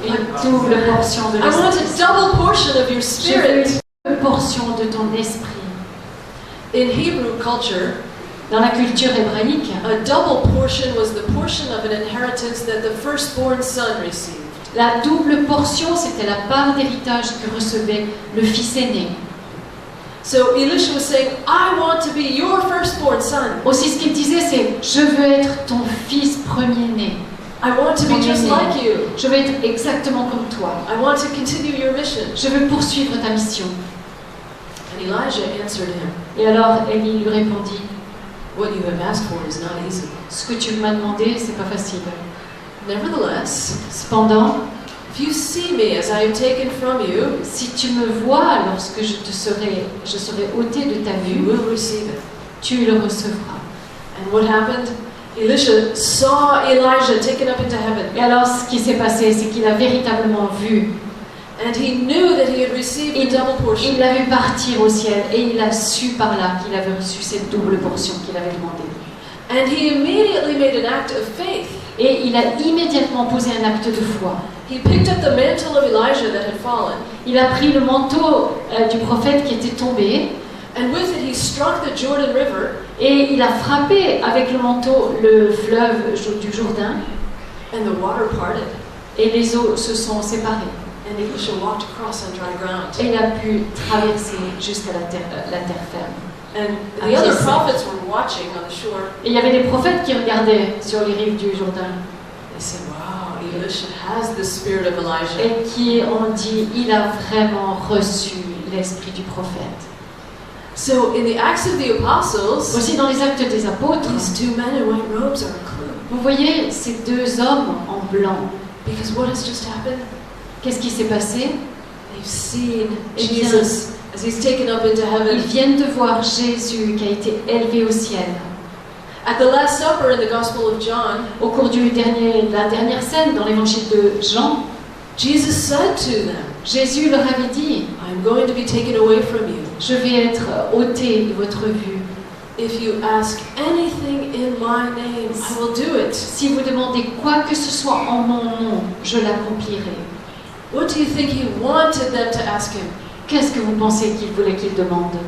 une double portion de I want l'esprit. a double portion of your Je veux spirit. une portion de ton esprit. In Hebrew culture, Dans la culture hébraïque, a double portion was the portion of an inheritance that the firstborn son received. la double portion, c'était la part d'héritage que recevait le fils aîné. So Elisha was saying, I want to be your firstborn son. Aussi, ce qu'il disait, c'est « Je veux être ton fils premier-né. I want to be just like you. Je veux être exactement comme toi. I want to continue your mission. Je veux poursuivre ta mission. » And Elijah answered him, Et alors, Élie lui répondit « what you have asked for is not easy. Ce que tu m'as demandé, c'est pas facile. Nevertheless, Cependant, if you see me as I have taken from you, si tu me vois lorsque je serai ôté de ta you vue, will receive it. tu le recevras. » And what happened? Elisha saw Elijah taken up into heaven. Et alors, ce qui s'est passé, c'est qu'il a véritablement vu. And he knew that he had received the double portion. Il l'a vu partir au ciel et il a su par là qu'il avait reçu cette double portion qu'il avait demandée. And he immediately made an act of faith. Et il a immédiatement posé un acte de foi. He picked up the mantle of Elijah that had fallen, Il a pris le manteau du prophète qui était tombé and with it he struck the Jordan River, et il a frappé avec le manteau le fleuve du Jourdain and the water parted, et les eaux se sont séparées. and Elisha walked across on dry ground. Et il a pu traverser jusqu'à la terre ferme. And the other prophets were watching on the shore. Et il y avait des prophètes qui regardaient sur les rives du Jourdain They said, wow, Elisha has the spirit of Elijah. et qui ont dit il a vraiment reçu l'esprit du prophète. So in the Acts of the Apostles, Aussi dans les actes des apôtres, these two men in white robes are a clue. vous voyez ces deux hommes en blanc. Because what has just happened? Qu'est-ce qui s'est passé? They've seen Eh bien, Jesus as he's taken up into Ils heaven. viennent de voir Jésus qui a été élevé au ciel. At the Last Supper in the Gospel of John, Au cours de la dernière scène dans l'évangile de Jean, Jesus said to them, Jésus leur avait dit I'm going to be taken away from you. « Je vais être ôté de votre vue. If you ask anything in my name, I will do it. Si vous demandez quoi que ce soit en mon nom, je l'accomplirai. » What do you think he wanted them to ask him? Qu'est-ce que vous pensez qu'il voulait qu'ils demandent?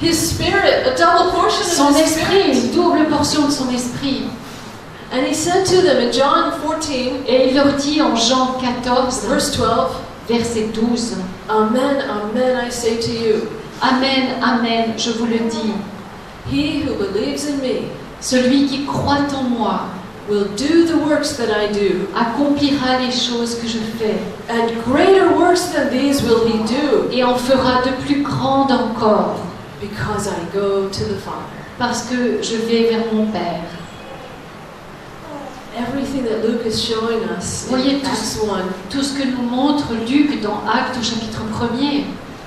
His spirit, a double portion of Son his esprit, spirit. une double portion de son esprit. And he said to them in John 14, Et il leur dit en Jean 14, verse 12, verset 12, Amen, amen, I say to you, Amen, Amen, je vous le dis, he who believes in me celui qui croit en moi will do the works that I do, accomplira les choses que je fais and greater works than these will he do, et en fera de plus grandes encore, because I go to the Father. parce que je vais vers mon Père. Everything that Luke is showing us Voyez in Acts 1 Tout ce que nous montre Luc dans Actes au chapitre 1er,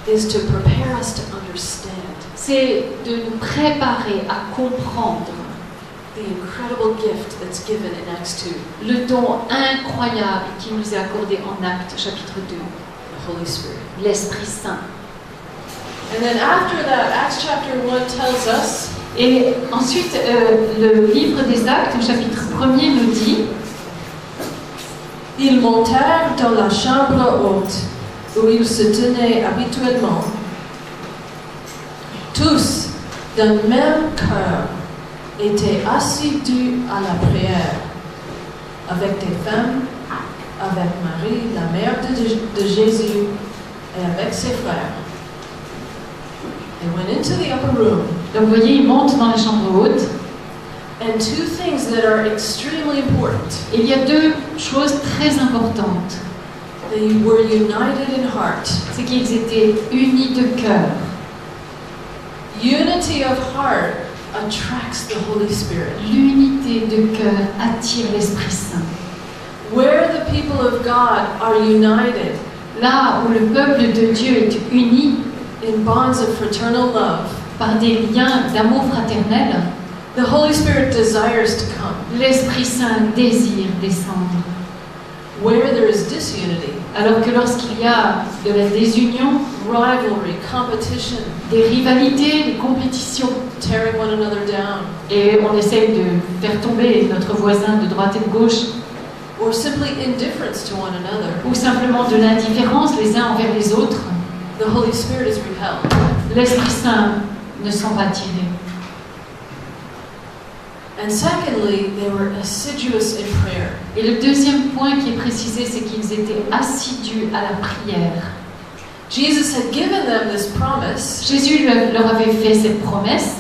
is to prepare us to understand c'est de nous préparer à comprendre the incredible gift that's given in Acts 2, le don incroyable qui nous est accordé en Actes chapitre 2, the Holy Spirit. l'Esprit Saint. And then after that, Acts chapter 1 tells us Et ensuite, le livre des Actes au chapitre 1er nous dit ils montèrent dans la chambre haute où ils se tenaient habituellement, tous d'un même cœur étaient assidus à la prière, avec des femmes, avec Marie, la mère de Jésus, et avec ses frères. They went into the upper room, donc vous voyez, il monte dans la chambre haute. and two things that are extremely important. Et il y a deux choses très importantes. They were united in heart. C'est qu'ils étaient unis de cœur. Unity of heart attracts the Holy Spirit. L'unité de cœur attire l'Esprit Saint. Where the people of God are united Là où le peuple de Dieu est uni in bonds of fraternal love, par des liens d'amour fraternel, the Holy Spirit desires to come. l'Esprit Saint désire descendre. Where there is disunity, Alors que lorsqu'il y a de la désunion, rivalry, competition, des rivalités, des compétitions, tearing one another down, et on essaye de faire tomber notre voisin de droite et de gauche, or simply indifference to one another, ou simplement de l'indifférence les uns envers les autres, the Holy Spirit is repelled. l'Esprit Saint ne s'en va tirer. And secondly, they were assiduous in prayer. Et le deuxième point qui est précisé, c'est qu'ils étaient assidus à la prière. Jesus had given them this promise, Jésus leur avait fait cette promesse,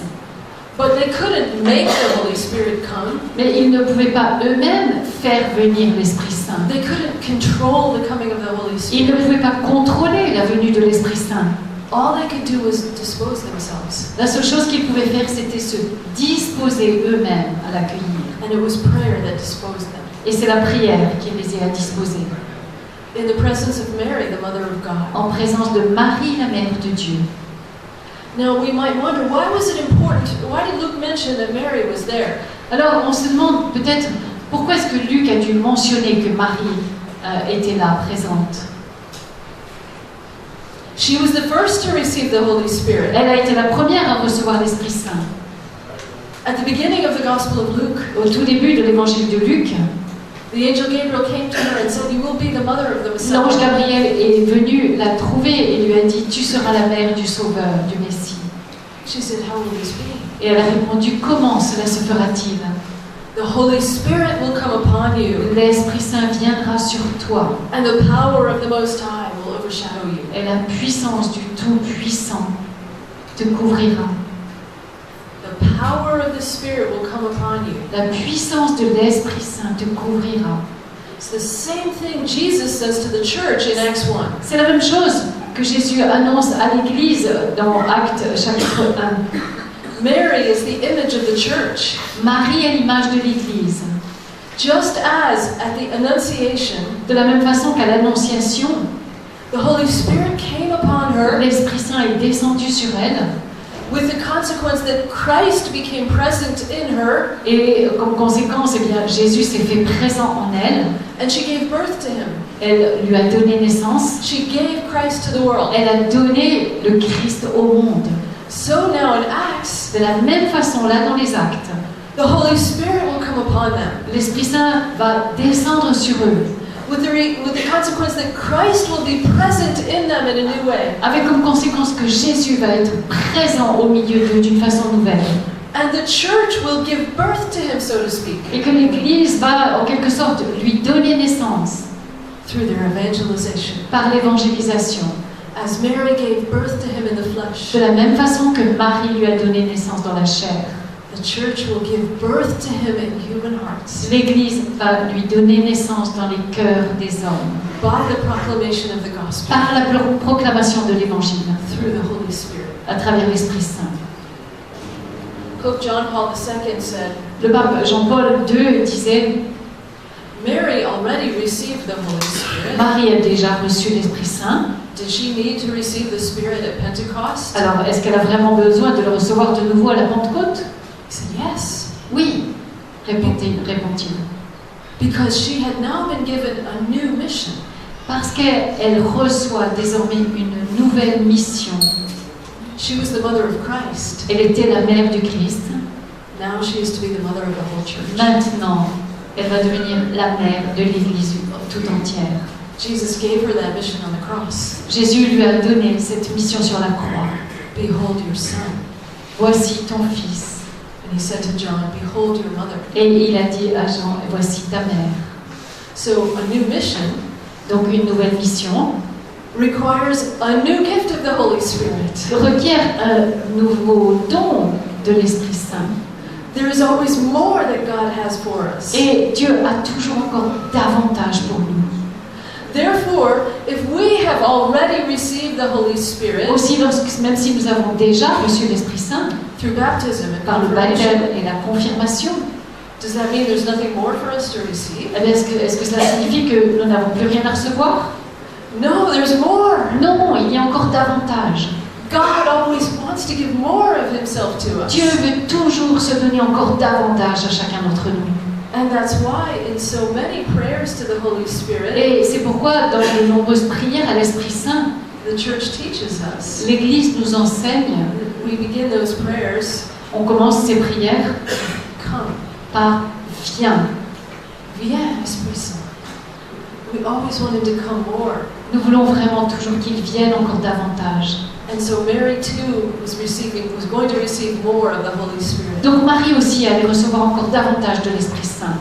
but they couldn't make the Holy Spirit come. mais ils ne pouvaient pas eux-mêmes faire venir l'Esprit Saint. They couldn't control the coming of the Holy Ils ne Spirit. pouvaient pas contrôler la venue de l'Esprit Saint. All they could do was dispose themselves. La seule chose qu'ils pouvaient faire, c'était se disposer eux-mêmes à l'accueillir. And it was prayer that disposed them. Et c'est la prière qui les a disposés. In the presence of Mary, the Mother of God. En présence de Marie, la Mère de Dieu. Now we might wonder, why was it important? Why did Luke mention that Mary was there? Alors on se demande peut-être pourquoi est-ce que Luc a dû mentionner que Marie était là, présente. She was the first to receive the Holy Spirit. Elle a été la première à recevoir l'Esprit Saint. At the beginning of the Gospel of Luke, Au tout début de l'évangile de Luc, the angel Gabriel came to her and said, "You will be the mother of the l'ange Messiah." Gabriel est venu la trouver et lui a dit « Tu seras la mère du Sauveur, du Messie. She said, "How will this be?" » Et elle a répondu « Comment cela se fera-t-il ? The Holy Spirit will come upon you, L'Esprit Saint viendra sur toi and the power of the Most High will overshadow you. et la puissance du Tout-Puissant te couvrira. The power of the Spirit will come upon you. La puissance de l'Esprit Saint te couvrira. It's the same thing Jesus says to the church in Acts 1. C'est la même chose que Jésus annonce à l'Église dans Actes chapitre 1. Mary is the image of the church. Marie est l'image de l'Église. Just as at the Annunciation, De la même façon qu'à l'Annonciation, the Holy Spirit came upon her l'Esprit Saint est descendu sur elle with the consequence that Christ became present in her, et comme conséquence, eh bien, Jésus s'est fait présent en elle. and she gave birth to him. Elle lui a donné naissance. She gave Christ to the world. Elle a donné le Christ au monde. So now in Acts, De la même façon, là dans les actes, the Holy Spirit will come upon them l'Esprit Saint va descendre sur eux, with the consequence that Christ will be present in them in a new way. avec comme conséquence que Jésus va être présent au milieu d'eux d'une façon nouvelle. And the church will give birth to him, so to speak, Et que l'Église va en quelque sorte lui donner naissance through their evangelization. par l'évangélisation. As Mary gave birth to him in the flesh, De la même façon que Marie lui a donné naissance dans la chair. the church will give birth to him in human hearts L'Église va lui donner naissance dans les cœurs des hommes by the proclamation of the gospel par la proclamation de l'Évangile through the Holy Spirit. à travers l'Esprit Saint. Pope John Paul II said, Le pape Jean-Paul II disait Mary already received the Holy Spirit. Marie a déjà reçu l'Esprit Saint. Did she need to receive the Spirit at Pentecost? Alors, est-ce qu'elle a vraiment besoin de le recevoir de nouveau à la Pentecôte? He said, yes, Oui, répond-il. because she had now been given a new mission. Parce qu'elle reçoit désormais une nouvelle mission. She was the mother of Christ. Elle était la mère du Christ. Now she is to be the mother of the whole church. Maintenant, elle va devenir la mère de l'Église tout entière. Jesus gave her that mission on the cross. Jésus lui a donné cette mission sur la croix. Behold your son. Voici ton fils. And he said to John, behold your mother. Et il a dit à Jean, voici ta mère. So a new mission Donc une nouvelle mission requires a new gift of the Holy Spirit. requiert un nouveau don de l'Esprit Saint. There is always more that God has for us. Et Dieu a toujours encore davantage pour nous. Therefore, if we have already received the Holy Spirit Aussi, même si nous avons déjà reçu l'Esprit Saint through baptism and par le confirmation, baptême et la confirmation, does that mean there's nothing more for us to receive? eh bien, est-ce que cela signifie que nous n'avons plus rien à recevoir? No, there's more. Non, il y a encore davantage. God always wants to give more of himself to us. Dieu veut toujours se donner encore davantage à chacun d'entre nous. And that's why in so many prayers to the Holy Spirit, Et c'est pourquoi dans de nombreuses prières à l'Esprit Saint, the church teaches us. l'Église nous enseigne, We begin those prayers, on commence ces prières come, par viens, viens, Esprit Saint. We always want him to come more. Nous voulons vraiment toujours qu'il vienne encore davantage. And so Mary too was going to receive more of the Holy Spirit. Donc Marie aussi allait recevoir encore davantage de l'Esprit Saint.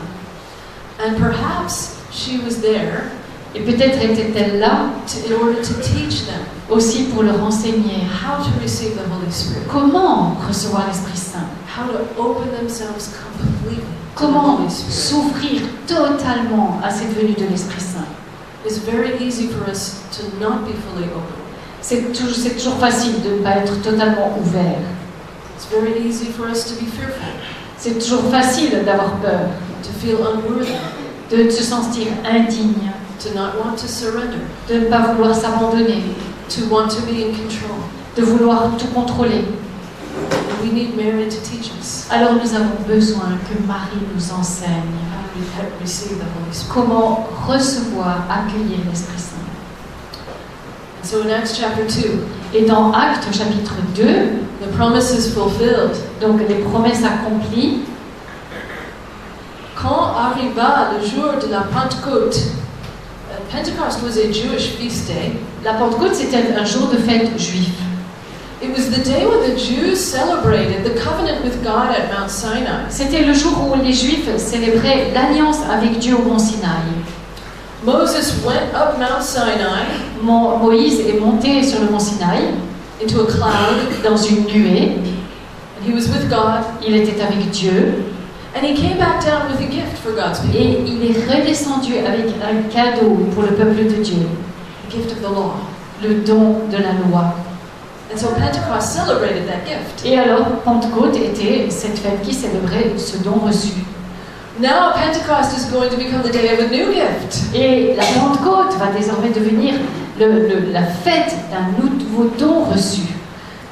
And perhaps she was there Et peut-être était-elle là in order to teach them aussi pour leur enseigner how to receive the Holy Spirit, comment recevoir l'Esprit Saint, how to open themselves completely to the comment Holy Spirit. s'ouvrir totalement à cette venue de l'Esprit Saint. It's very easy for us to not be fully open. C'est toujours facile de ne pas être totalement ouvert. It's very easy for us to be fearful, C'est toujours facile d'avoir peur, to feel unworthy, de se sentir indigne, to not want to surrender, de ne pas vouloir s'abandonner, to want to be in control. de vouloir tout contrôler. And we need Mary to teach us Alors nous avons besoin que Marie nous enseigne how to receive the Holy Spirit. comment recevoir, accueillir l'Esprit Saint. And so in Acts chapter 2, Et dans Actes chapitre 2, the promise is fulfilled. donc les promesses accomplies, Quand arriva le jour de la Pentecôte, Pentecost was a Jewish feast day. la Pentecôte c'était un jour de fête juif. It was the day when the Jews celebrated the covenant with God at Mount Sinai. C'était le jour où les Juifs célébraient l'alliance avec Dieu au mont Sinaï. Moses went up Mount Sinai Moïse est monté sur le mont Sinaï into a cloud, dans une nuée. and he was with God, Il était avec Dieu and he came back down with a gift for God's people, et il est redescendu avec un cadeau pour le peuple de Dieu, the gift of the law. le don de la loi. And so Pentecost celebrated that gift. Et alors, Pentecôte était cette fête qui célébrait ce don reçu. Now Pentecost is going to become the day of a new gift. Et la Pentecôte va désormais devenir la fête d'un nouveau don reçu.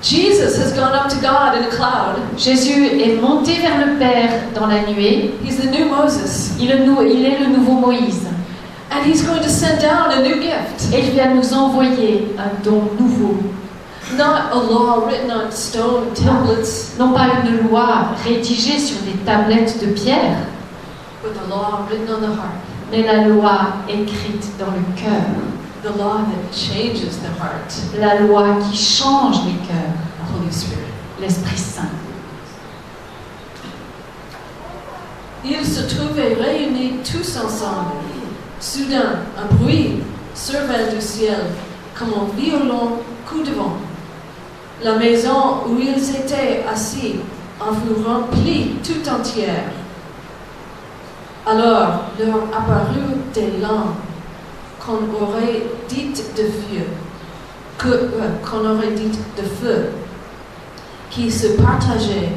Jesus has gone up to God in a cloud. Jésus est monté vers le Père dans la nuée. He's the new Moses. Il est le nouveau Moïse. And he's going to send down a new gift. Et il vient nous envoyer un don nouveau. Not a law written on stone tablets, Non pas une loi rédigée sur des tablettes de pierre, but the law written on the heart. mais la loi écrite dans le cœur. The law that changes the heart. La loi qui change les cœurs. The Holy Spirit. L'Esprit Saint. Ils se trouvaient réunis tous ensemble. Soudain, un bruit survint du ciel, comme un violent coup de vent. La maison où ils étaient assis en fut remplie tout entière. Alors leur apparut des lampes qu'on aurait dites de feu, qui se partageaient,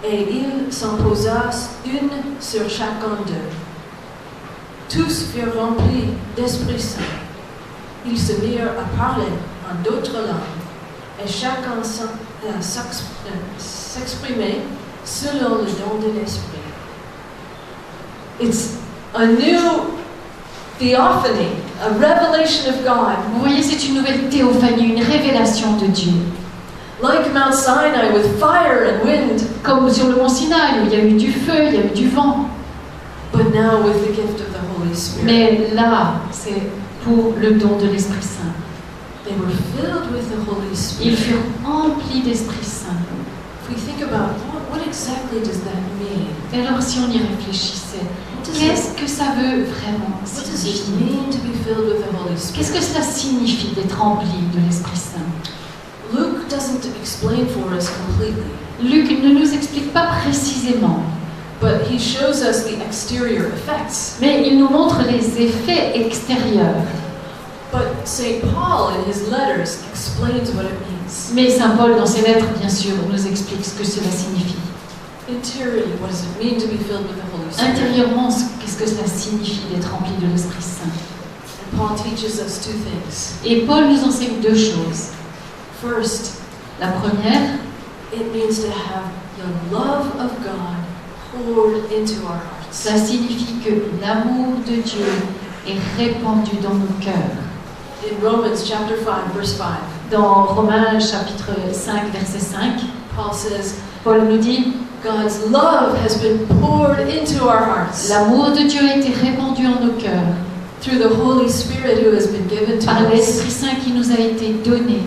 et il s'en posa une sur chacun d'eux. Tous furent remplis d'Esprit Saint. Ils se mirent à parler en d'autres langues, et chacun s'exprimait selon le don de l'Esprit. It's a new theophany, a revelation of God. Vous voyez, c'est une nouvelle théophanie, une révélation de Dieu. Like Mount Sinai with fire and wind, Comme sur le mont Sinaï, où il y a eu du feu, il y a eu du vent. but now with the gift of the Holy Spirit. Mais là, c'est pour le don de l'Esprit Saint. They were filled with the Holy Ils Spirit. furent remplis d'Esprit Saint. If we think about what exactly does that mean? Et alors, si on y réfléchissait, qu'est-ce que ça veut vraiment What does it signifier? mean to be filled with the Holy Qu'est-ce Spirit? que cela signifie d'être rempli de l'Esprit Saint? Luke doesn't explain for us completely, Luc ne nous explique pas précisément, but he shows us the exterior effects. mais il nous montre les effets extérieurs. But St. Paul in his letters explains what it means. Mais Saint Paul, dans ses lettres, bien sûr, nous explique ce que cela signifie. Interiorly, what does it mean to be filled with the Holy Spirit? Intérieurement, qu'est-ce que cela signifie d'être rempli de l'Esprit Saint? And Paul teaches us two things. Et Paul nous enseigne deux choses. First, La première, it means to have the love of God poured into our hearts. cela signifie que l'amour de Dieu est répandu dans nos cœurs. In Romans chapter 5, verse 5, Dans Romains chapitre 5, verset 5, Paul says, Paul nous dit God's love has been poured into our hearts L'amour de Dieu a été répandu en nos cœurs through the Holy Spirit who has been given to par us. l'Esprit Saint qui nous a été donné.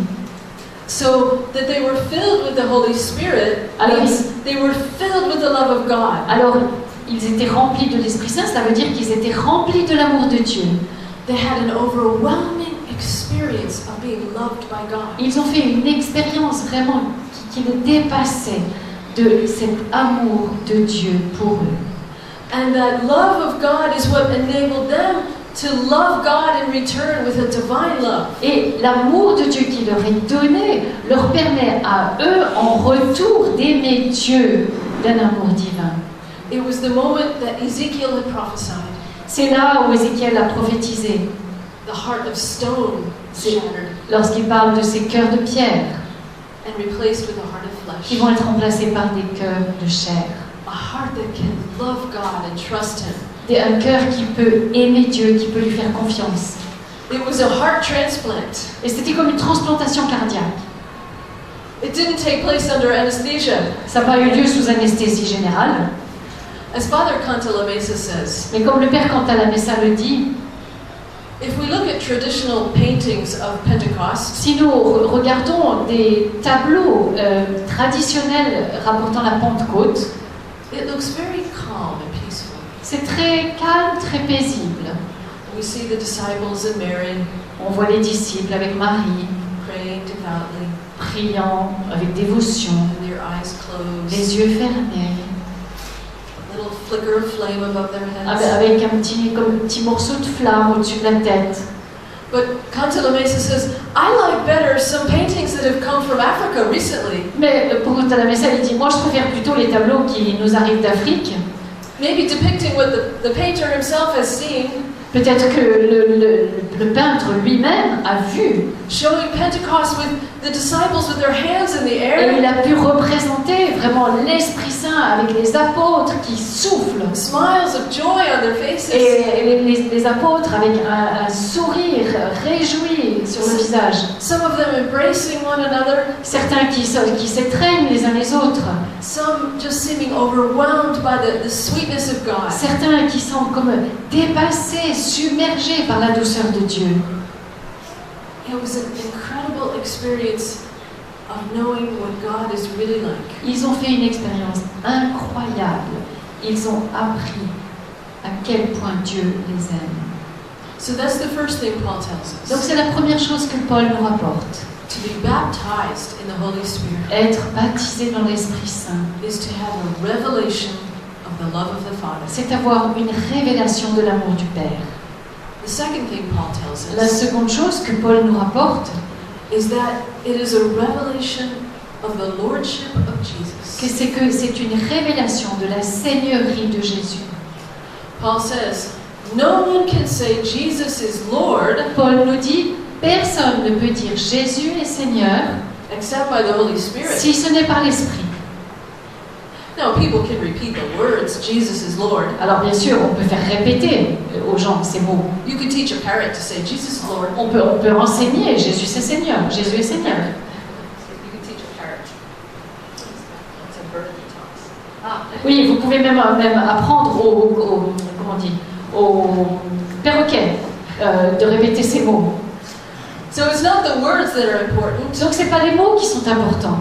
So that they were filled with the Holy Spirit Alors, means they were filled with the love of God. Alors, ils étaient remplis de l'Esprit Saint, cela veut dire qu'ils étaient remplis de l'amour de Dieu. They had an overwhelming experience of being loved by God. Ils ont fait une expérience vraiment qui les dépassait de cet amour de Dieu pour eux. And that love of God is what enabled them to love God in return with a divine love. Et l'amour de Dieu qui leur est donné leur permet à eux, en retour, d'aimer Dieu d'un amour divin. It was the moment that Ezekiel had prophesied. C'est là où Ézéchiel a prophétisé, The heart of stone shattered lorsqu'il parle de ces cœurs de pierre and replaced with a heart of qui flesh. vont être remplacés par des cœurs de chair. A heart that can love God and trust Him. Un cœur qui peut aimer Dieu, qui peut lui faire confiance. It was a heart transplant. Et c'était comme une transplantation cardiaque. It didn't take place under anesthesia. Ça n'a pas eu lieu sous anesthésie générale. As Father Cantalamessa says, Mais comme le Père Cantalamessa le dit, if we look at traditional paintings of Pentecost, si nous regardons des tableaux traditionnels rapportant la Pentecôte, it looks very calm and peaceful. c'est très calme, très paisible. We see the disciples and Mary On voit les disciples avec Marie, praying devoutly, priant avec dévotion, and their eyes closed, les yeux fermés, a little flicker of flame above their heads. avec comme un petit morceau de flamme au-dessus de la tête. But Cantalamessa says, I like better some paintings that have come from Africa recently. Mais pour Cantalamessa, il dit, moi je préfère plutôt les tableaux qui nous arrivent d'Afrique. Maybe depicting what the painter himself has seen, Peut-être que le peintre lui-même a vu showing Pentecost with the disciples with their hands in the et air, il a pu représenter vraiment l'Esprit Saint avec les apôtres qui soufflent smiles of joy on their faces. et les apôtres avec un sourire réjoui sur le visage. Some of them embracing one another, Certains qui s'étreignent les uns les autres. some just seeming overwhelmed by the sweetness of God. Certains qui sont comme dépassés, submergés par la douceur de Dieu. It was an incredible experience of knowing what God is really like. Ils ont fait une expérience incroyable. Ils ont appris à quel point Dieu les aime. So that's the first thing Paul tells Donc us. c'est la première chose que Paul nous rapporte. To be baptized in the Holy Spirit Être baptisé dans l'Esprit Saint, is to have a revelation of the love of the Father. c'est avoir une révélation de l'amour du Père. The second thing Paul tells La us seconde chose que Paul nous rapporte, is that it is a revelation of the lordship of Jesus. c'est que c'est une révélation de la seigneurie de Jésus. Paul says, no one can say Jesus is Lord Paul nous dit, personne ne peut dire Jésus est Seigneur except by the Holy Spirit. si ce n'est par l'Esprit. Now, people can repeat the words, Jesus is Lord. Alors bien sûr, on peut faire répéter aux gens ces mots. You could teach a parrot to say, Jesus is Lord. On peut enseigner Jésus c'est Seigneur, Jésus est Seigneur. You could teach a parrot. It's a bird that talks. Oui, vous pouvez même apprendre comment on dit, aux perroquets de répéter ces mots. So it's not the words that are important. Donc c'est pas les mots qui sont importants.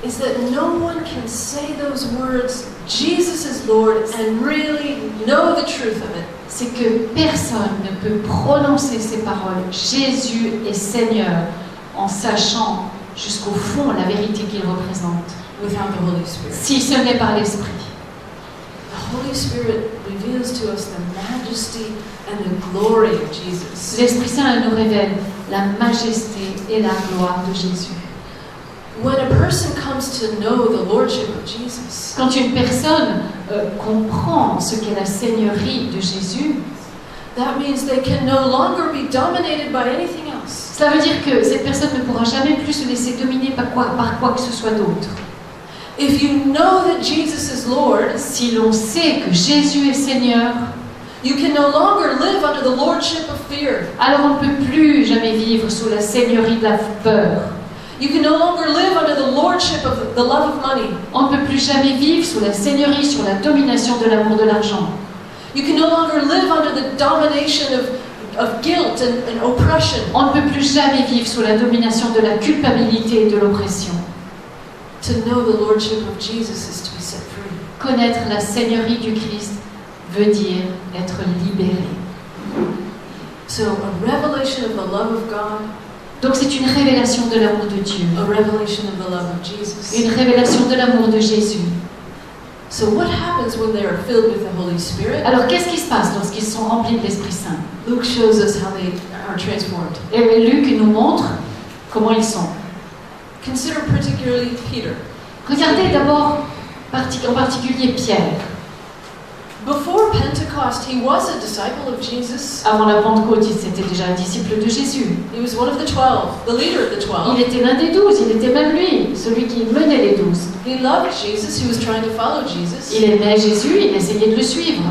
It's that no one can say those words, Jesus is Lord, and really know the truth of it C'est que personne ne peut prononcer ces paroles, Jésus est Seigneur, en sachant jusqu'au fond la vérité qu'il représente, without the Holy Spirit. si ce n'est par l'Esprit. The Holy Spirit reveals to us the majesty and the glory of Jesus. L'Esprit Saint nous révèle la majesté et la gloire de Jésus. When a person comes to know the lordship of Jesus, Quand une personne comprend ce qu'est la seigneurie de Jésus, that means they can no longer be dominated by anything else. cela veut dire que cette personne ne pourra jamais plus se laisser dominer par quoi que ce soit d'autre. If you know that Jesus is Lord, Si l'on sait que Jésus est Seigneur, you can no longer live under the lordship of fear. alors on ne peut plus jamais vivre sous la seigneurie de la peur. You can no longer live under the lordship of the love of money. On ne peut plus jamais vivre sous la seigneurie, sur la domination de l'amour de l'argent. You can no longer live under the domination of guilt and oppression. On ne peut plus jamais vivre sous la domination de la culpabilité et de l'oppression. To know the lordship of Jesus is to be set free. Connaître la seigneurie du Christ veut dire être libéré. So a revelation of the love of God, Donc c'est une révélation de l'amour de Dieu, a revelation of the love of Jesus. une révélation de l'amour de Jésus. So what happens when they are filled with the Holy Spirit? Alors qu'est-ce qui se passe lorsqu'ils sont remplis de l'Esprit Saint? Luke shows us how they are transformed. Et Luc nous montre comment ils sont. Consider particularly Peter. Regardez d'abord en particulier Pierre. Before Pentecost, he was a disciple of Jesus. Avant la Pentecôte, il était déjà un disciple de Jésus. He was one of the 12, the leader of the 12. Il était l'un des 12, il était même lui, celui qui menait les 12. He loved Jesus, he was trying to follow Jesus. Il aimait Jésus, il essayait de le suivre.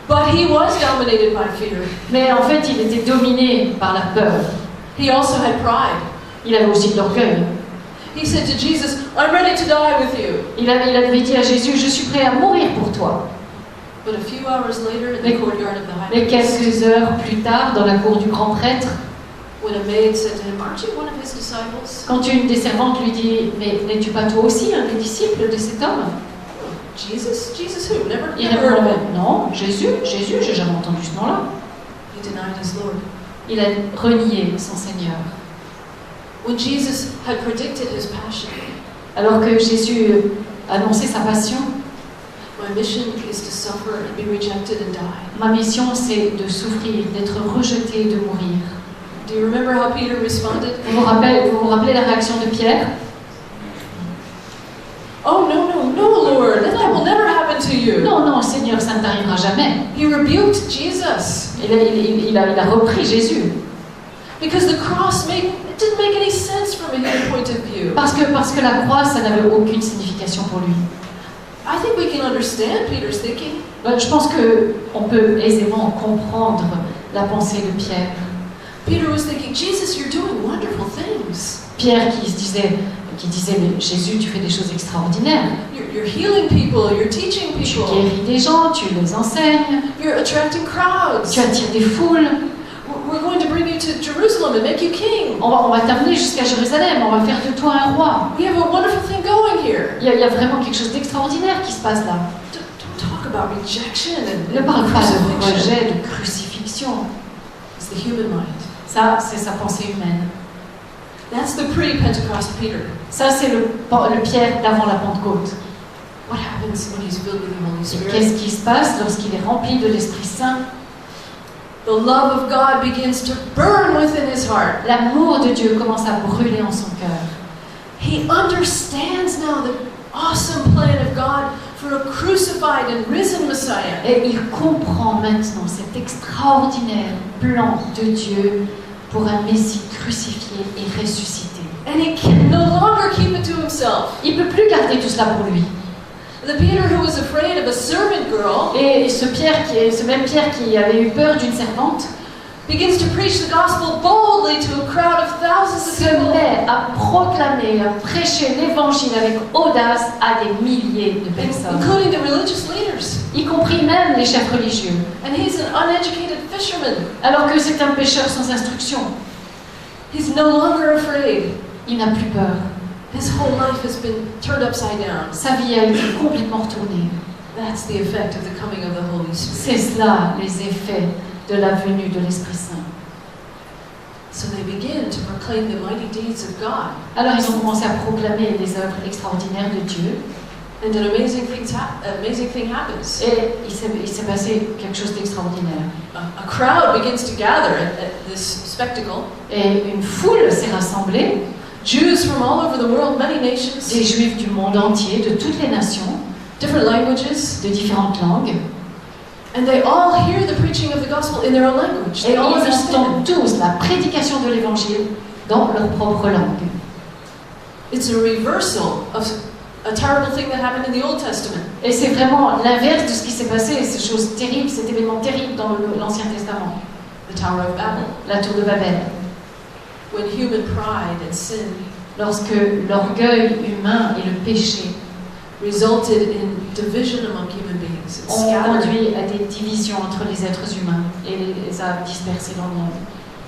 But he was dominated by fear. Mais en fait, il était dominé par la peur. He also had pride. Il avait aussi de l'orgueil. He said to Jesus, I'm ready to die with you. Il avait dit à Jésus, je suis prêt à mourir pour toi. But a few hours later, in the courtyard of the high Mais priest, quelques heures plus tard, dans la cour du grand prêtre, when a maid said to him, aren't you one of his disciples? quand une des servantes lui dit, mais n'es-tu pas toi aussi un des disciples de cet homme? Jesus? Jesus who? Never Il heard of répond, him. non, Jésus, j'ai jamais entendu ce nom-là. He denied his Lord. Il a renié son Seigneur. When Jesus had predicted his passion, Alors que Jésus annonçait sa passion, my mission is to suffer and be rejected and die. ma mission c'est de souffrir, d'être rejeté, de mourir. Do you remember how Peter responded? Vous vous rappelez la réaction de Pierre? Oh, no, Lord, that will never happen to you. Non, non, Seigneur, ça ne t'arrivera jamais. He rebuked Jesus Il a repris Jésus. because the cross didn't make any sense from a human point of view. Parce que la croix, ça n'avait aucune signification pour lui. I think we can understand Peter's thinking. Je pense qu'on peut aisément comprendre la pensée de Pierre. Peter was thinking, Jesus, you're doing wonderful things. Pierre qui disait, mais Jésus, tu fais des choses extraordinaires. You're healing people, you're teaching Tu people, guéris des gens, tu les enseignes, you're attracting crowds. tu attires des foules. We're going to bring you to Jerusalem and make you king. On va t'amener jusqu'à Jérusalem, on va faire de toi un roi. We have a wonderful thing going here. Il y a vraiment quelque chose d'extraordinaire qui se passe là. Don't talk about rejection and Ne parle pas de crucifixion. rejet, de crucifixion. It's the human mind. Ça, c'est sa pensée humaine. That's the pre-Pentecost Peter. Ça, c'est le Pierre d'avant la Pentecôte. What happens when he's filled with the Holy Et Spirit? qu'est-ce qui se passe lorsqu'il est rempli de l'Esprit Saint? The love of God begins to burn within his heart. L'amour de Dieu commence à brûler en son cœur. He understands now the awesome plan of God for a crucified and risen Messiah. Et il comprend maintenant cet extraordinaire plan de Dieu pour un Messie crucifié et ressuscité. And he can no longer keep it to himself. Il ne peut plus garder tout cela pour lui. The Peter who was afraid of a servant girl Et ce même Pierre qui avait eu peur d'une servante begins to preach the gospel boldly to a crowd of thousands of se people, met à proclamer, à prêcher l'évangile avec audace à des milliers de personnes, including the religious leaders. y compris même les chefs religieux, And he's an uneducated fisherman. alors que c'est un pêcheur sans instruction. He's no longer afraid. Il n'a plus peur. His whole life has been turned upside down. Sa vie a été complètement retournée. That's the effect of the coming of the Holy Spirit. C'est cela les effets de la venue de l'Esprit Saint. So they begin to proclaim the mighty deeds of God. Alors ils ont commencé à proclamer les œuvres extraordinaires de Dieu. And an amazing thing happens. Et il s'est passé quelque chose d'extraordinaire. A crowd begins to gather at this spectacle. Et une foule s'est rassemblée, Jews from all over the world, many nations, des Juifs du monde entier, de toutes les nations, different languages, de différentes langues. and they all hear the preaching of the gospel in their own language. Et They all ils understand. entendent tous la prédication de l'Évangile dans leur propre langue. It's a reversal of a terrible thing that happened in the Old Testament. Et c'est vraiment l'inverse de ce qui s'est passé, ces choses terribles, cet événement terrible dans l'Ancien Testament, The Tower of Babel. la tour de Babel. when human pride and sin lorsque l'orgueil humain et le péché resulted in division among human beings and ont scattered, conduit à des divisions entre les êtres humains et les a dispersés dans le monde.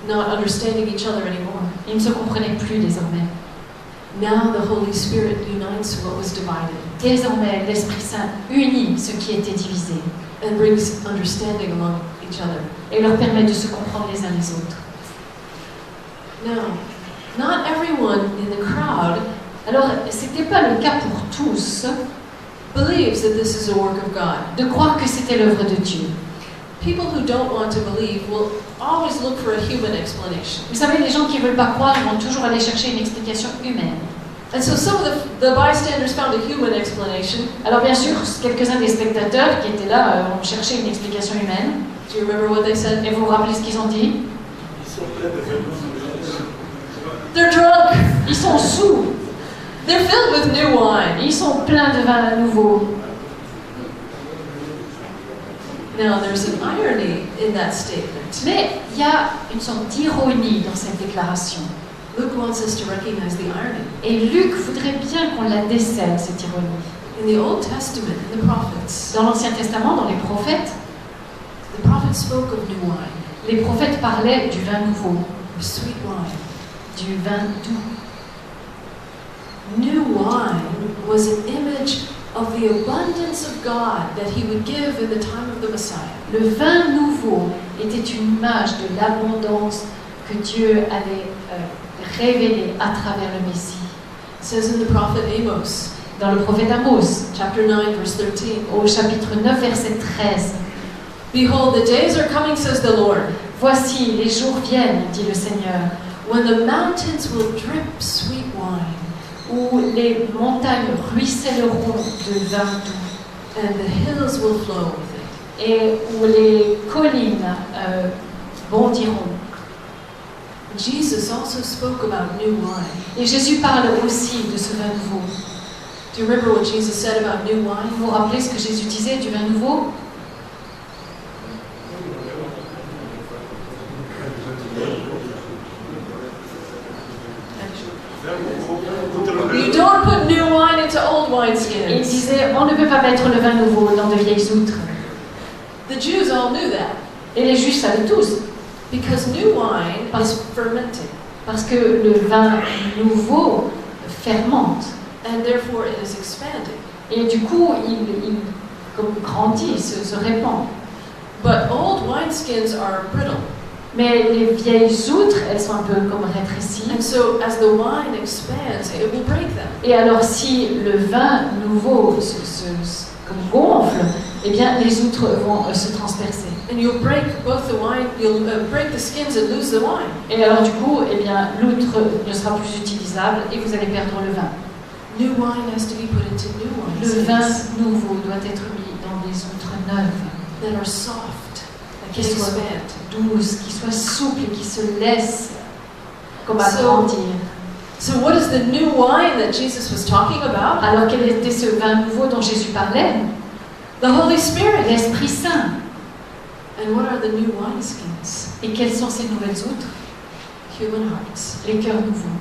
not understanding each other anymore. Ils ne se comprenaient plus désormais. Now the Holy Spirit unites what was divided Désormais, l'Esprit Saint unit ce qui était divisé and brings understanding among each other. et leur permet de se comprendre les uns les autres. Now, not everyone in the crowd Alors, ce n'était pas le cas pour tous believes that this is a work of God. de croire que c'était l'œuvre de Dieu. People who don't want to believe will always look for a human explanation. Vous savez, les gens qui ne veulent pas croire, ils vont toujours aller chercher une explication humaine. And so some of the bystanders found a human explanation. Alors bien sûr, quelques-uns des spectateurs qui étaient là ont cherché une explication humaine. Do you remember what they said? Et vous vous rappelez ce qu'ils ont dit? They're drunk. Ils sont sous, They're filled with new wine. ils sont pleins de vin nouveau. Now there's an irony in that statement. Mais il y a une sorte d'ironie dans cette déclaration. Luke wants us to recognize the irony. Et Luc voudrait bien qu'on la décèle, cette ironie. In the Old Testament, in the prophets, Dans l'Ancien Testament, dans les prophètes, the prophets spoke of new wine, les prophètes parlaient du vin nouveau, of sweet wine. du vin doux. New wine was an image of the abundance of God that he would give in the time of the Messiah. Le vin nouveau était une image de l'abondance que Dieu allait révéler à travers le Messie. It says in the prophet Amos, Dans le prophète Amos, chapter 9, verse 13, au chapitre 9, verset 13, Behold, the days are coming, says the Lord, voici, les jours viennent, dit le Seigneur, when the mountains will drip sweet wine, où les montagnes ruisselleront de vin doux and the hills will flow with it. et où les collines bondiront. Jesus also spoke about new wine. Et Jésus parle aussi de ce vin nouveau. Do you remember what Jesus said about new Vous wine? vous rappelez ce que Jésus disait du vin nouveau? You don't put new wine into old Il wineskins. disait, on ne peut pas mettre le vin nouveau dans de vieilles outres. The Jews all knew that Et les Juifs savaient tous, because new wine is fermenting parce que le vin nouveau fermente. and therefore it is expanding. Et du coup, il comme grandit, se répand. But old wineskins are brittle. Mais les vieilles outres, elles sont un peu comme rétrécies. And so as the wine expands, it will break them. Et alors si le vin nouveau comme gonfle, eh bien les outres vont se transpercer. And you'll break both the wine, you'll break the skins and lose the wine. Et alors du coup, eh bien l'outre ne sera plus utilisable et vous allez perdre le vin. New wine has to be put into new Le vin wineskins nouveau doit être mis dans des outres neuves, that are soft, that qui can soient expand. douces, qui soient souples, qui se laissent comme So- agrandir. So what is the new wine that Jesus was talking about? Alors quel était ce vin nouveau dont Jésus parlait? The Holy Spirit. L'Esprit Saint. And what are the new wineskins? Et quelles sont ces nouvelles outres? Human hearts. Les cœurs nouveaux.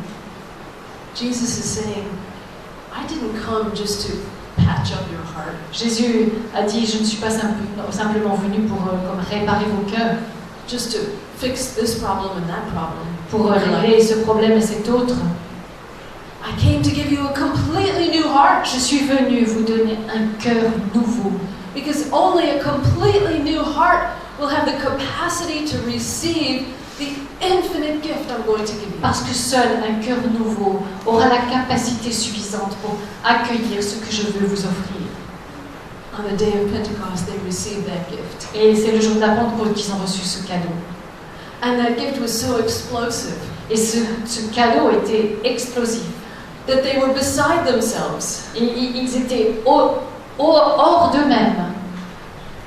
Jesus is saying, I didn't come just to patch up your heart. Jésus a dit, je ne suis pas simplement venu pour comme réparer vos cœurs, Just to fix this problem and that problem. pour régler ce problème et cet autre. I came to give you a completely new heart. Je suis venu vous donner un cœur nouveau. Because only a completely new heart will have the capacity to receive the infinite gift I'm going to give you. Parce que seul un cœur nouveau aura la capacité suffisante pour accueillir ce que je veux vous offrir. On the day of Pentecost, they received that gift. Et c'est le jour de la Pentecôte qu'ils ont reçu ce cadeau. And that gift was so explosive Et ce cadeau était explosif. that they were beside themselves. Et ils étaient hors d'eux-mêmes.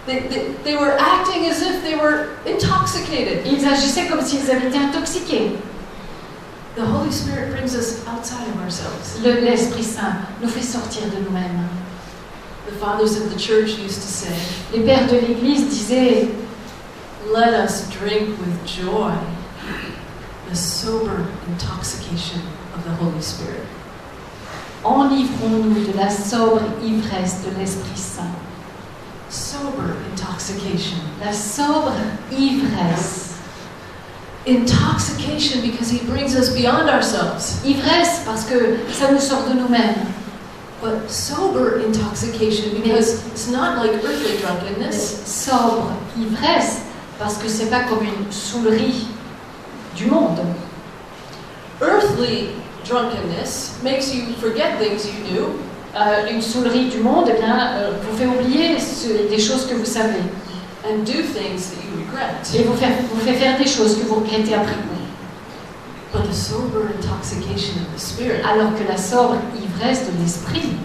They were acting as if they were intoxicated. Ils agissaient comme s'ils avaient été intoxiqués. The Holy Spirit brings us outside of ourselves. L'Esprit Saint nous fait sortir de nous-mêmes. The fathers of the church used to say, Les pères de l'Église disaient, let us drink with joy. the sober intoxication of the Holy Spirit. Enivrons-nous de la sobre ivresse de l'Esprit Saint. Sober intoxication. La sobre ivresse. Intoxication because He brings us beyond ourselves. Ivresse parce que ça nous sort de nous-mêmes. But sober intoxication because it's not like earthly drunkenness. Sobre ivresse parce que c'est pas comme une saoulerie du monde. Earthly drunkenness makes you forget things you knew. Une saoulerie du monde, eh bien, vous fait oublier des choses que vous savez. And do things that you regret. Et vous fait faire des choses que vous regrettez après coup. But the sober intoxication of the Spirit Alors que la sobre ivresse de l'esprit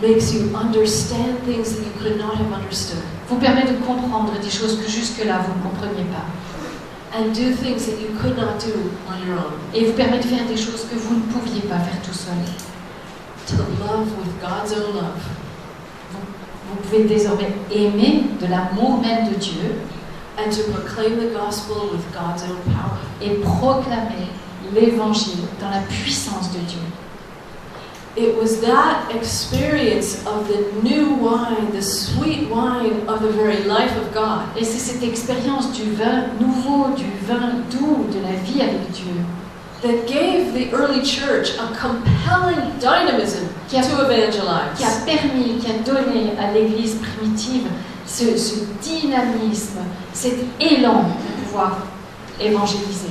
makes you understand things that you could not have understood. vous permet de comprendre des choses que jusque-là vous ne compreniez pas. And do things that you could not do on your own. Et vous permet de faire des choses que vous ne pouviez pas faire tout seul. To love with God's own love. Vous pouvez désormais aimer de l'amour même de Dieu And to proclaim the gospel with God's own power. et proclamer l'évangile dans la puissance de Dieu. It was that experience of the new wine, the sweet wine of the very life of God. Et c'est cette expérience du vin nouveau, du vin doux, de la vie avec Dieu That gave the early church a compelling dynamism to evangelize. qui a permis, qui a donné à l'Église primitive ce dynamisme, cet élan de pouvoir évangéliser.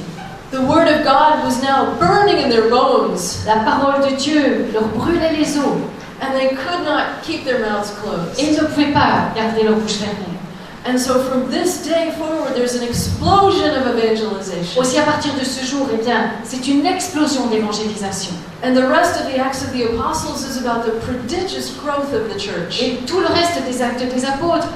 The word of God was now burning in their bones, La parole de Dieu leur brûlait les os and they could not keep their mouths closed. et ils ne pouvaient pas garder leur bouche fermée. And so from this day forward, there's an explosion of evangelization. Aussi à partir de ce jour, eh bien, c'est une explosion d'évangélisation. And the rest of the Acts of the Apostles is about the prodigious growth of the church. Et tout le reste des actes des apôtres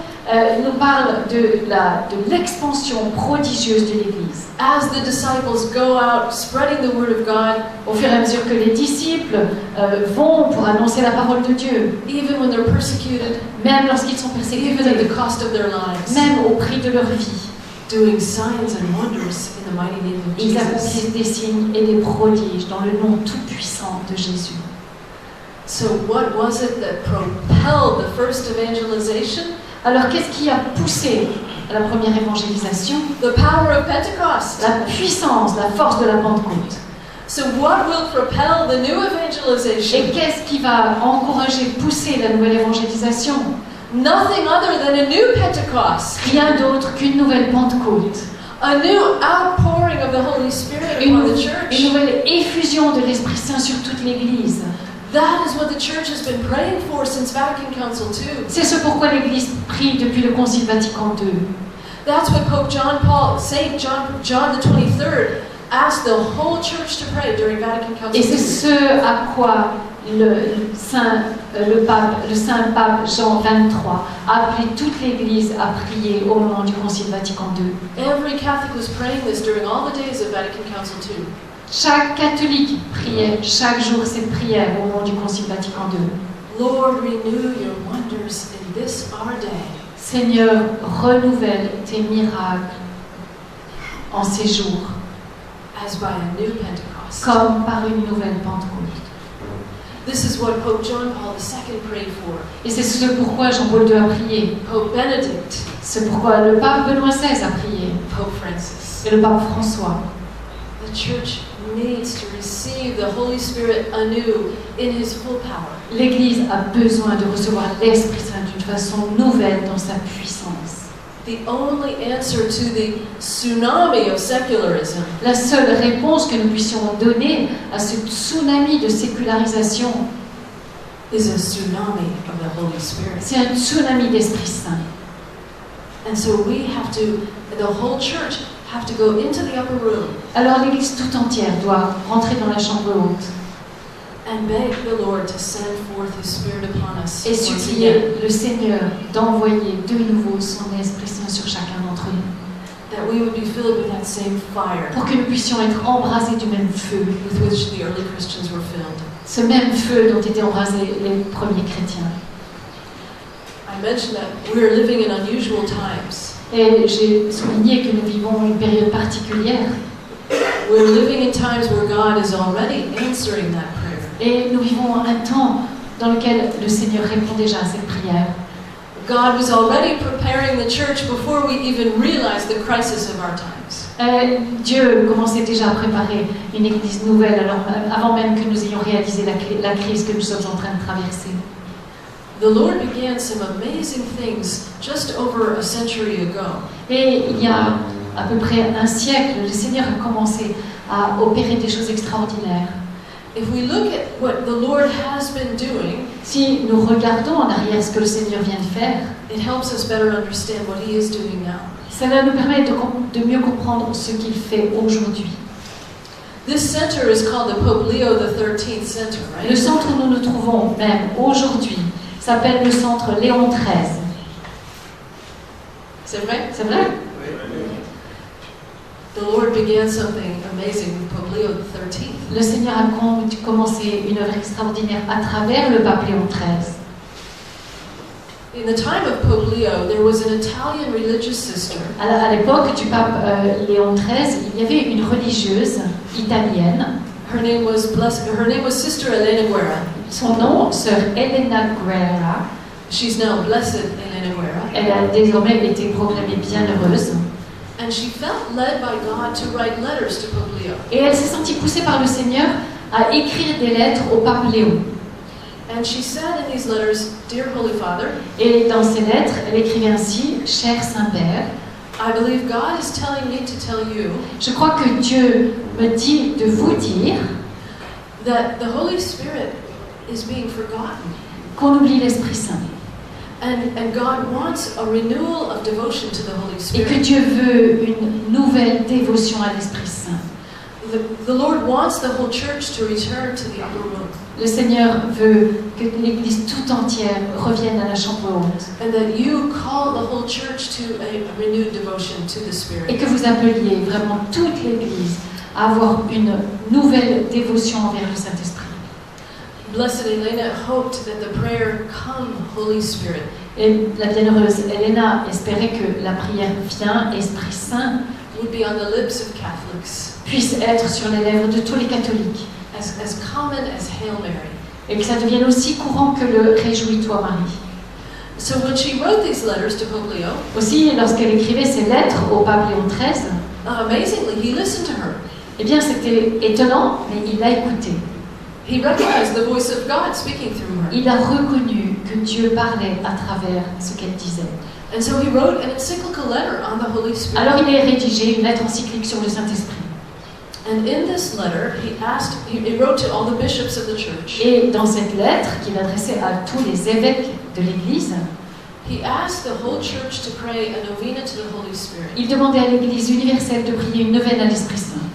nous parle de l'expansion prodigieuse de l'Église. As the disciples go out spreading the word of God, Au fur et à mesure que les disciples vont pour annoncer la parole de Dieu, even when they're persecuted, même lorsqu'ils sont even at the persécutés, cost of their lives, même au prix de leur vie, doing signs and wonders in the mighty name of ils Jesus. accomplissent des signes et des prodiges dans le nom tout-puissant de Jésus. So what was it that propelled the first evangelization? Alors, qu'est-ce qui a poussé à la première évangélisation? The power of Pentecost. La puissance, la force de la Pentecôte. So what will propel the new Et evangelization? qu'est-ce qui va encourager, pousser la nouvelle évangélisation? Nothing other than a new Pentecost. Rien d'autre qu'une nouvelle Pentecôte. A new outpouring of the Holy Spirit Une, upon the une church. nouvelle effusion de l'Esprit Saint sur toute l'Église. That is what the church has been praying for since Vatican Council II. C'est ce pourquoi l'Église prie depuis le Concile Vatican II. That's what Pope Saint John the 23rd asked the whole church to pray during Vatican Council Et c'est II. ce à quoi le saint pape Jean XXIII a appelé toute l'Église à prier au moment du Concile Vatican II. Every Catholic was praying this during all the days of Vatican Council II. Chaque catholique priait chaque jour cette prière au moment du Concile Vatican II. Lord, renew your wonders in this our day. Seigneur, renouvelle tes miracles en ces jours, As by a new Pentecost. comme par une nouvelle Pentecôte. This is what Pope John Paul II prayed for. Et c'est ce pourquoi Jean-Paul II a prié. Pope Benedict. C'est pourquoi le pape Benoît XVI a prié. Pope Francis. Et le pape François. The church needs to receive the Holy Spirit anew in His full power. L'Église a besoin de recevoir l'Esprit Saint d'une façon nouvelle dans sa puissance. The only answer to the tsunami of secularism La seule réponse que nous puissions donner à ce tsunami de sécularisation, is a tsunami of the Holy Spirit. c'est un tsunami d'Esprit Saint. And so we have to, the whole church, have to go into the upper room Alors l'Église tout entière doit rentrer dans la chambre haute and beg the Lord to send forth His Spirit upon us et once again, supplier le Seigneur d'envoyer de nouveau son Esprit Saint sur chacun d'entre nous, that we would be filled with that same fire pour que nous puissions être embrasés du même feu, with which the early Christians were filled. ce même feu dont étaient embrasés les premiers chrétiens. I mentioned that we are living in unusual times Et j'ai souligné que nous vivons une période particulière we're living in times where God is already answering that prayer. Et nous vivons un temps dans lequel le Seigneur répond déjà à cette prière. God was already preparing the church before we even realized the crisis of our times. Dieu commençait déjà à préparer une église nouvelle avant même que nous ayons réalisé la crise que nous sommes en train de traverser. The Lord began some amazing things just over a century ago. Et il y a à peu près un siècle, le Seigneur a commencé à opérer des choses extraordinaires. If we look at what the Lord has been doing, Si nous regardons en arrière ce que le Seigneur vient de faire, it helps us better understand what He is doing now. cela nous permet de mieux comprendre ce qu'il fait aujourd'hui. This center is called the Pope Leo XIII Center, Le right? centre où nous nous trouvons même aujourd'hui s'appelle le centre Léon XIII. C'est vrai? C'est vrai? The Lord began something amazing with Pope Leo XIII. Le Seigneur a commencé une œuvre extraordinaire à travers le pape Léon XIII. In the time of Pope Leo, there was an Italian religious sister. À l'époque du pape Léon XIII, il y avait une religieuse italienne. Her name was Sister Elena Guerra. Son nom, sœur Elena Guerra. She's now Blessed Elena Guerra. Elle a désormais été proclamée bienheureuse. And she felt led by God to write letters to Pope Leo. Et elle s'est sentie poussée par le Seigneur à écrire des lettres au pape Léon. And she said in these letters, Dear Holy Father, Et dans ces lettres, elle écrivait ainsi: Cher Saint-Père, I believe God is telling me to tell you je crois que Dieu me dit de vous dire that the Holy Spirit is being forgotten. qu'on oublie l'Esprit Saint. And God wants a renewal of devotion to the Holy Et que Spirit. Dieu veut une nouvelle dévotion à l'Esprit Saint. The Lord wants the whole church to return to the upper room. Le Seigneur veut que l'Église tout entière revienne à la chambre haute. And that you call the whole church to a renewed devotion to the Et Spirit. que vous appeliez vraiment toute l'Église à avoir une nouvelle dévotion envers le Saint-Esprit. Blessed Elena hoped that the prayer, Come, Holy Spirit, Et la bienheureuse Elena espérait que la prière Viens, Esprit Saint, would be on the lips of Catholics, puisse être sur les lèvres de tous les catholiques. as common as Hail Mary. Et que ça devienne aussi courant que le Réjouis-toi Marie. So when she wrote these letters to Pope Leo, Aussi, lorsqu'elle écrivait ses lettres au pape Léon XIII, amazingly, he listened to her. eh bien c'était étonnant, mais il l'a écoutée. He recognized the voice of God speaking through her. Il a reconnu que Dieu parlait à travers ce qu'elle disait. And so he wrote an encyclical letter on the Holy Spirit. Alors il a rédigé une lettre encyclique sur le Saint-Esprit. And in this letter, he wrote to all the bishops of the church. Et dans cette lettre qu'il adressait à tous les évêques de l'Église, He asked the whole church to pray a novena to the Holy Spirit il demandait à l'Église universelle de prier une neuvaine à l'Esprit Saint,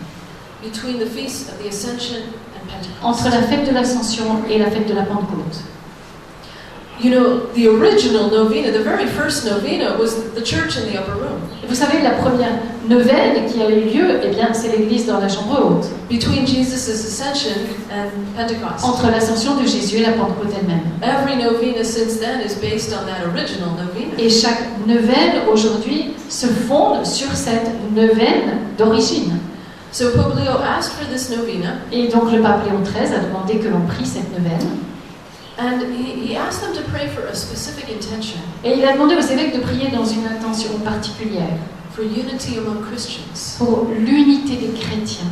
between the feasts of the Ascension and entre Pentecost. la fête de l'Ascension et la fête de la Pentecôte. You know, the original novena, the very first novena, was the church in the upper room. Vous savez, la première neuvaine qui a eu lieu, eh bien, c'est l'Église dans la chambre haute, Between Jesus' ascension and Pentecost. entre l'Ascension de Jésus et la Pentecôte elle-même. Every novena since then is based on that original novena. Et chaque neuvaine aujourd'hui se fonde sur cette neuvaine d'origine. So Pope Leo asked for this novena, Et donc le pape Léon XIII a demandé que l'on prie cette neuvaine. and he asked them to pray for a specific intention, Et il a demandé aux évêques de prier dans une intention particulière, for unity among Christians. pour l'unité des chrétiens.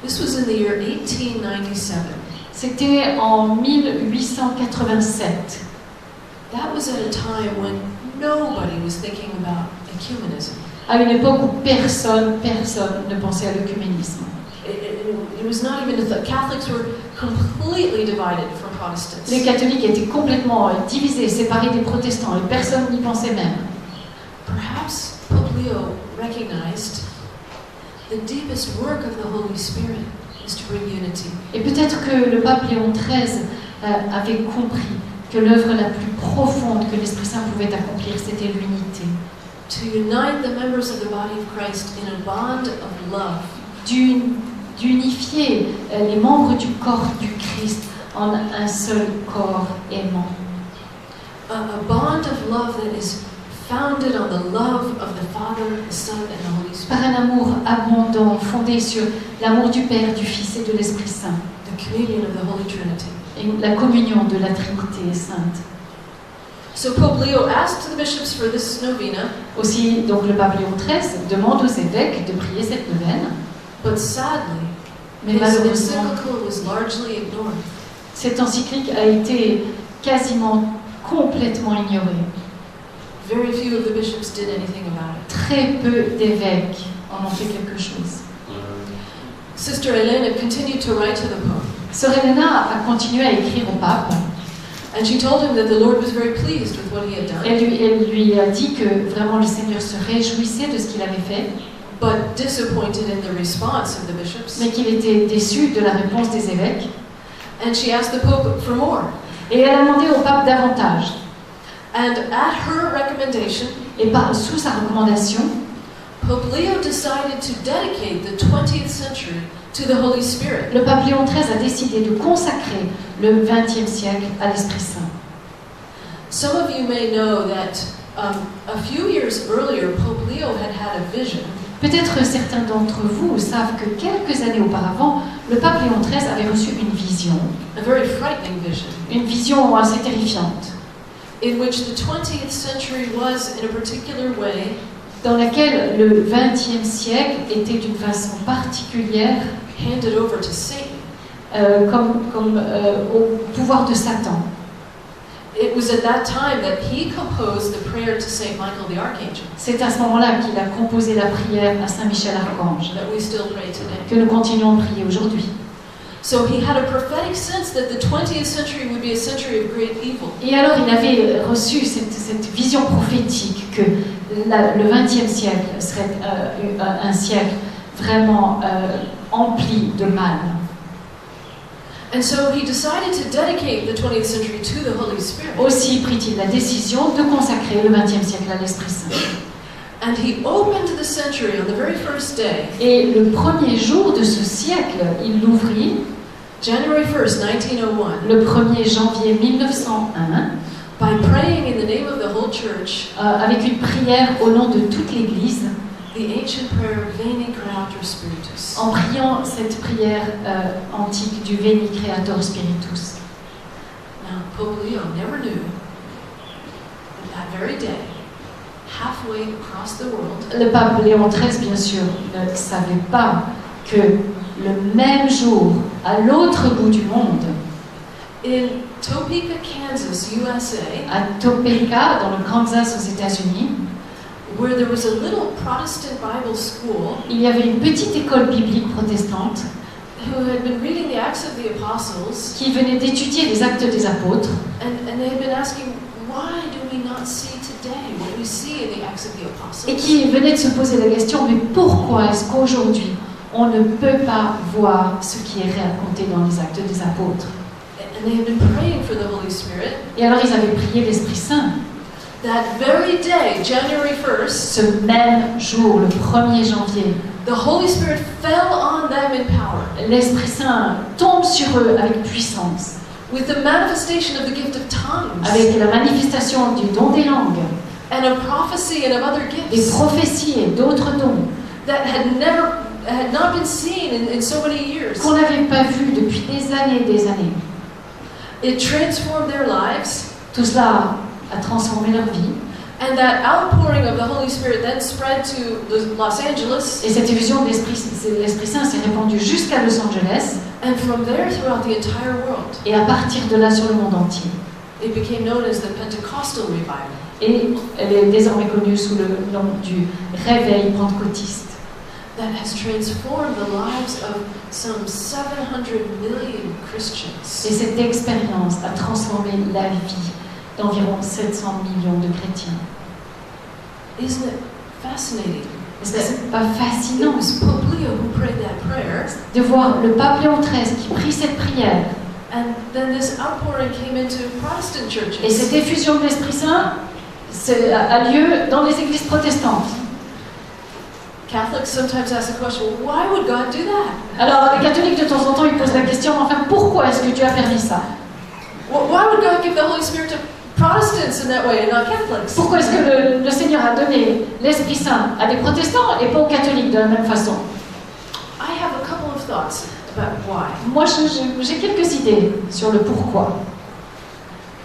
This was in the year 1897. C'était en 1887. That was at a time when nobody was thinking about ecumenism. À une époque où personne ne pensait à l'œcuménisme. It was not even the Catholics were completely divided from Protestants. Les catholiques étaient complètement divisés, séparés des protestants, et personne n'y pensait même. Perhaps Pope Leo recognized the deepest work of the Holy Spirit is to bring unity. Et peut-être que le pape Léon XIII avait compris que l'œuvre la plus profonde que l'Esprit Saint pouvait accomplir, c'était l'unité. To unite the members of the body of Christ in a bond of love. D'unifier les membres du corps du Christ en un seul corps aimant. A bond of love that is founded on the love of the Father, the Son, and the Holy Spirit. Par un amour abondant, fondé sur l'amour du Père, du Fils et de l'Esprit Saint. The communion of the Holy Trinity. Et la communion de la Trinité sainte. So Pope Leo asked the bishops for this novena. Aussi, donc le pape Léon XIII demande aux évêques de prier cette neuvaine. But sadly, Mais his malheureusement, encyclical was largely ignored. cette encyclique a été quasiment complètement ignorée. Very few of the bishops did anything about it. Très peu d'évêques en ont fait quelque chose. Sister Helena continued to write to the Pope, Sœur Helena a continué à écrire au pape. and she told him that the Lord was very pleased with what he had done, Elle lui a dit que vraiment le Seigneur se réjouissait de ce qu'il avait fait, but disappointed in the response of the bishops. mais qu'il était déçu de la réponse des évêques. And she asked the Pope for more. Et elle a demandé au pape davantage. And at her recommendation, Et sous sa recommandation, Pope Leo decided to dedicate the 20th century to the Holy Spirit. le pape Léon XIII a décidé de consacrer le XXe siècle à l'Esprit Saint. Some of you may know that a few years earlier, Pope Leo had had a vision. Peut-être certains d'entre vous savent que quelques années auparavant, le pape Léon XIII avait reçu une vision Une vision assez terrifiante, in which the 20th century was, in a particular way, dans laquelle le XXe siècle était d'une façon particulière handed over to Satan. au pouvoir de Satan. It was at that time that he composed the prayer to Saint Michael the Archangel, C'est à ce moment-là qu'il a composé la prière à Saint Michel Archange, that we still pray today. que nous continuons de prier aujourd'hui. So he had a prophetic sense that the 20th century would be a century of great evil. Et alors il avait reçu cette vision prophétique que le XXe siècle serait un siècle vraiment empli de mal. And so he decided to dedicate the 20th century to the Holy Spirit. Aussi prit-il la décision de consacrer le XXe siècle à l'Esprit Saint. And he opened the century on the very first day, Et le premier jour de ce siècle, il l'ouvrit, January 1st, 1901, le 1er janvier 1901, by praying in the name of the whole church, avec une prière au nom de toute l'Église, the ancient prayer Veni Creator Spiritus. en priant cette prière antique du Veni Creator Spiritus. Now, Pope Leo never knew that very day, halfway across the world, Le pape Léon XIII, bien sûr, ne savait pas que le même jour, à l'autre bout du monde, in Topeka, Kansas, USA, à Topeka, dans le Kansas aux États-Unis, where there was a little Protestant Bible school il y avait une petite école biblique protestante who had been reading the Acts of the Apostles, qui venait d'étudier les actes des apôtres and they had been asking, why do we not see today what we see in the Acts of the et Apostles? qui venait de se poser la question, mais pourquoi est-ce qu'aujourd'hui on ne peut pas voir ce qui est raconté dans les actes des apôtres? And they had been praying for the Holy Spirit. Et alors ils avaient prié l'Esprit Saint. That very day, January 1st, Ce même jour, le 1er janvier, the Holy Spirit fell on them in power l'Esprit Saint tombe sur eux avec puissance, with the manifestation of the gift of tongues avec la manifestation du don des langues, and of prophecy and of other des gifts prophéties et d'autres dons that had not been seen in so many years. qu'on n'avait pas vus depuis des années et des années. It transformed their lives, Tout cela a transformé leur vie. and that outpouring of the Holy Spirit then spread to Los Angeles, Et cette effusion de l'Esprit Saint s'est répandue jusqu'à Los Angeles and from there throughout the entire world. et à partir de là sur le monde entier. It became known as the Pentecostal Revival. Et elle est désormais connue sous le nom du réveil pentecôtiste, That has transformed the lives of some 700 million Christians. et cette expérience a transformé la vie d'environ 700 millions de chrétiens. Isn't it fascinating? Est-ce que c'est pas fascinant It was Pope Leo who prayed that prayer, de voir le pape Léon XIII qui prie cette prière and then this outpouring came into Protestant et cette churches. effusion de l'Esprit Saint a lieu dans les églises protestantes. Catholics sometimes ask the question, well, why would God do that? Alors les catholiques de temps en temps ils posent la question, enfin pourquoi est-ce que Dieu a permis ça? Why would God give the Holy Spirit to Protestants in that way and not Catholics? Pourquoi est-ce que le Seigneur a donné l'Esprit Saint à des protestants et pas aux catholiques de la même façon? I have a couple of thoughts about why. Moi, j'ai quelques idées sur le pourquoi.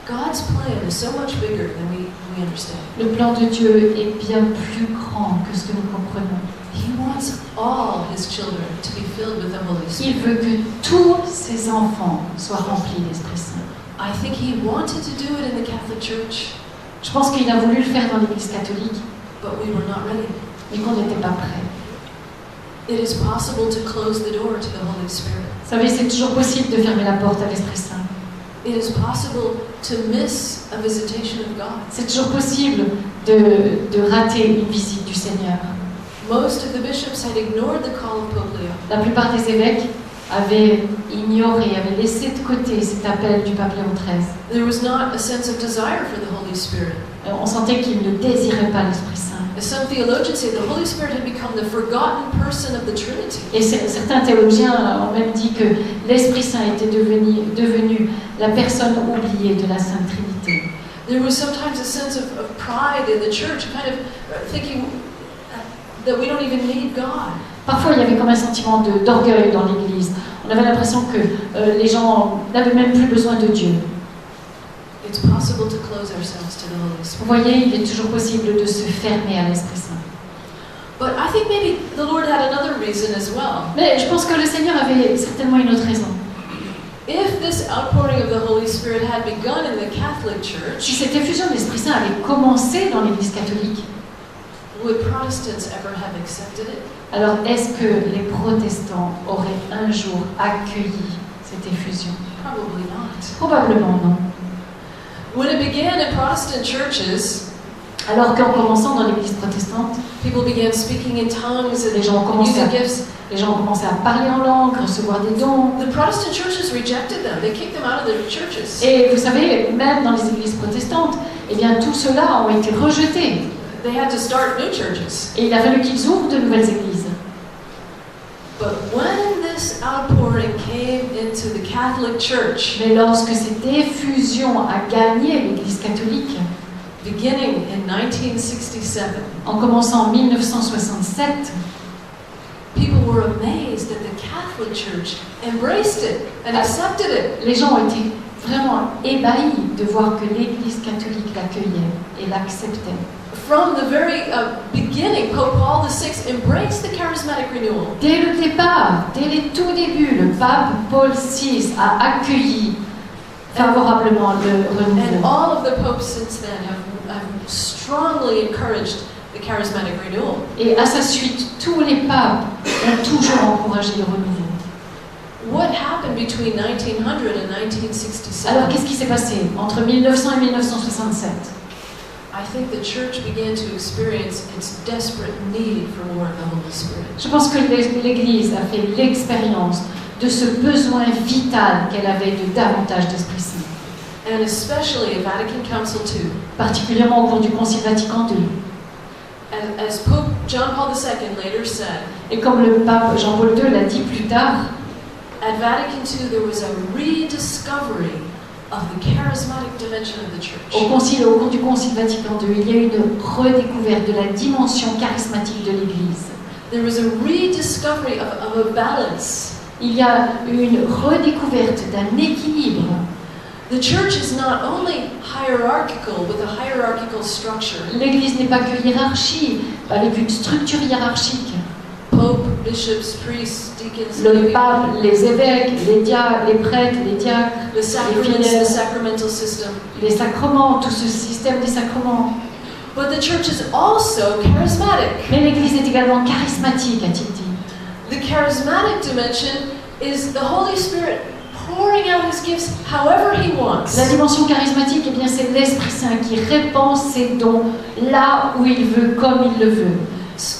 God's plan is so much bigger than we understand. Le plan de Dieu est bien plus grand que ce que nous comprenons. He wants all his children to be filled with the Holy Spirit. Il veut que tous ses enfants soient remplis d'Esprit Saint. I think he wanted to do it in the Catholic Church, Je pense qu'il a voulu le faire dans l'Église catholique, but we were not ready. mais qu'on n'était pas prêts. It is possible to close the door to the Holy Spirit. Vous savez, c'est toujours possible de fermer la porte à l'Esprit Saint. It is possible to miss a visitation of God. C'est toujours possible de rater une visite du Seigneur. Most of the bishops had ignored the call of Pope Leo. La plupart des évêques avaient ignoré, avaient laissé de côté cet appel du pape Léon XIII. There was not a sense of desire for the Holy Spirit. On sentait qu'ils ne désiraient pas l'Esprit Saint. As some theologians say, the Holy Spirit had become the forgotten person of the Trinity. Et certains théologiens ont même dit que l'Esprit Saint était devenu la personne oubliée de la Sainte Trinité. There was sometimes a sense of pride in the church, kind of thinking that we don't even need God. Parfois, il y avait comme un sentiment d'orgueil dans l'Église. On avait l'impression que les gens n'avaient même plus besoin de Dieu. It's possible to close ourselves to the Holy Vous Spirit. voyez, il est toujours possible de se fermer à l'Esprit Saint. But I think maybe the Lord had another reason as well. Mais je pense que le Seigneur avait certainement une autre raison. If this outpouring of the Holy Spirit had begun in the Catholic Church, Si cette effusion de l'Esprit Saint avait commencé dans l'Église catholique, would Protestants ever have accepted it? alors est-ce que les protestants auraient un jour accueilli cette effusion? Probably not. Probablement non. When it began in Protestant churches, Alors qu'en commençant dans l'Église protestante, people began speaking in tongues les and gens ont commencé using à, gifts. les gens ont commencé à parler en langue, recevoir des dons. The Protestant churches rejected them. They kicked them out of their churches. Et vous savez, même dans les églises protestantes, eh bien tout cela ont été rejetés. They had to start new churches. Et il a fallu qu'ils ouvrent de nouvelles églises. But when this outpouring came into the Catholic Church, Mais lorsque cette effusion a gagné l'Église catholique, beginning in 1967, en commençant en 1967, people were amazed that the Catholic Church embraced it and accepted it. les gens ont été vraiment ébahis de voir que l'Église catholique l'accueillait et l'acceptait. From the very beginning, Pope Paul VI embraced the charismatic renewal. Dès le départ, dès les tout débuts, le pape Paul VI a accueilli favorablement le And renouveau. all of the popes since then have strongly encouraged the charismatic renewal. Et à sa suite, tous les papes ont toujours encouragé le renouveau. What happened between 1900 and 1967? Alors qu'est-ce qui s'est passé entre 1900 et 1967? I think the church began to experience its desperate need for more of the Holy Spirit. Je pense que l'Église a fait l'expérience de ce besoin vital qu'elle avait de davantage d'Esprit Saint, And especially at Vatican Council II. particulièrement au cours du Concile Vatican II. As Pope John Paul II later said, Et comme le pape Jean-Paul II l'a dit plus tard, at Vatican II there was a rediscovery of the charismatic dimension of the church. au cours du Concile Vatican II, il y a eu une redécouverte de la dimension charismatique de l'Église. There was a rediscovery of a balance. Il y a une redécouverte d'un équilibre. The church is not only hierarchical with a hierarchical structure. L'Église n'est pas que hiérarchie, avec une structure hiérarchique. Pope, bishops, priests, deacons, Le pape, les évêques, les prêtres, les diacres, the sacraments, fidèles. the sacramental system. les sacrements, tout ce système des sacrements. But the church is also charismatic. Mais l'Église est également charismatique, a-t-il dit. The charismatic dimension is the Holy Spirit pouring out his gifts however he wants. La dimension charismatique, eh bien, c'est l'Esprit Saint qui répand ses dons là où il veut, comme il le veut.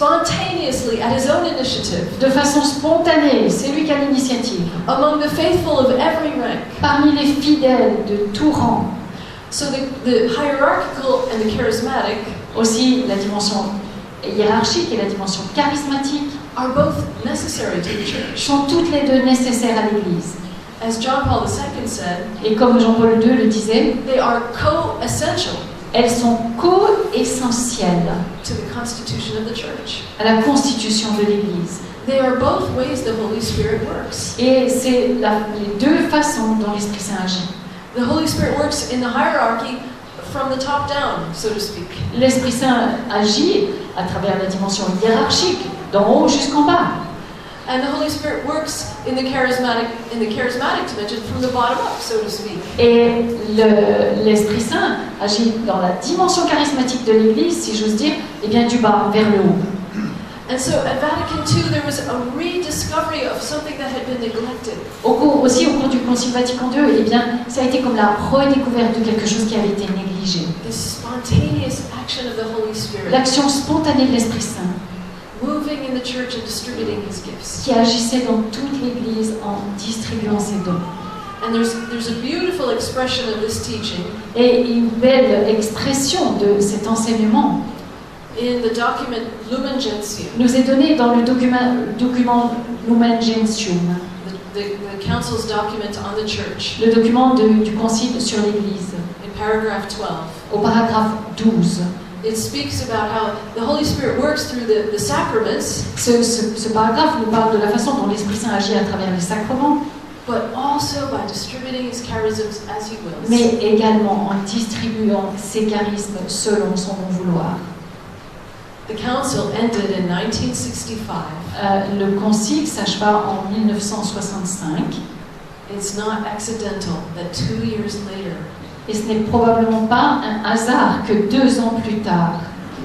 Spontaneously, at his own initiative, De façon spontanée, c'est lui qui a l'initiative. among the faithful of every rank. Parmi les fidèles de tout rang. So the hierarchical and the charismatic Aussi, la dimension hiérarchique et la dimension charismatique are both necessary to the church. sont toutes les deux nécessaires à l'Église. As John Paul II said, Et comme Jean-Paul II le disait, they are co-essential elles sont co-essentielles to the constitution of the church. à la constitution de l'Église. They are both ways the Holy Spirit works. Et c'est les deux façons dont l'Esprit Saint agit. The Holy Spirit works in the hierarchy from the top down, so to speak. L'Esprit Saint agit à travers la dimension hiérarchique, d'en haut jusqu'en bas. And the Holy Spirit works in the charismatic dimension from the bottom up, so to speak. Et l'Esprit Saint agit dans la dimension charismatique de l'Église, si j'ose dire, et bien du bas vers le haut. And so at Vatican II, there was a rediscovery of something that had been neglected. Au cours du Concile Vatican II, eh bien, ça a été comme la redécouverte de quelque chose qui avait été négligé. This spontaneous action of the Holy Spirit, L'action spontanée de l'Esprit Saint, moving in the church and distributing His gifts. qui agissait dans toute l'Église en distribuant ses dons. And there's a beautiful expression of this teaching Et une belle expression de cet enseignement in the document Lumen Gentium, nous est donnée dans le document Lumen Gentium, the council's document on the church, le document du Concile sur l'Église, in paragraph 12. au paragraphe 12. It speaks about how the Holy Spirit works through the sacraments, Ce paragraphe nous parle de la façon dont l'Esprit Saint agit à travers les sacrements, but also by distributing His charisms as He wills. mais également en distribuant ses charismes selon son bon vouloir. The council ended in 1965. Le concile s'acheva en 1965 It's not accidental that 2 years later, et ce n'est probablement pas un hasard que 2 ans plus tard,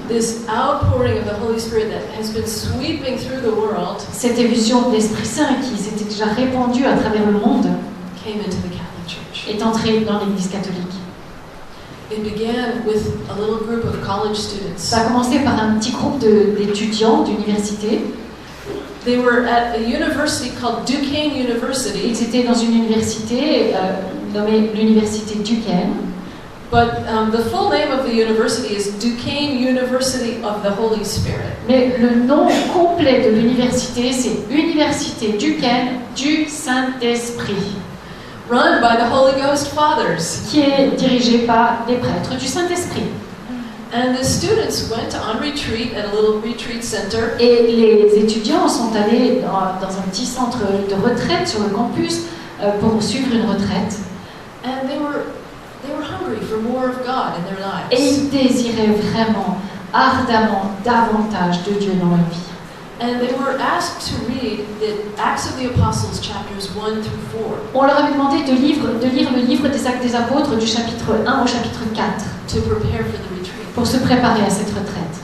this outpouring of the Holy Spirit that has been sweeping through the world cette éfusion de l'Esprit Saint qui s'était déjà répandue à travers le monde came into the Catholic Church. est entrée dans l'Église catholique. It began with a little group of college students. Ça a commencé par un petit groupe d'étudiants d'université. They were at a university called Duquesne University, Ils étaient dans une université nommée l'université Duquesne. but the full name of the university is Duquesne University of the Holy Spirit. Mais le nom complet de l'université, c'est Université Duquesne du Saint-Esprit, Run by the Holy Ghost Fathers. qui est dirigée par les prêtres du Saint-Esprit. And the students went on retreat at a little retreat center. Et les étudiants sont allés dans un petit centre de retraite sur le campus pour suivre une retraite. And they were hungry for more of God in their Et lives. ils désiraient vraiment, ardemment, davantage de Dieu dans leur vie. And they were asked to read the Acts of the Apostles, chapters 1 through 4, On leur avait demandé de lire le livre des Actes des Apôtres du chapitre 1 au chapitre 4 to prepare for the retreat. pour se préparer à cette retraite.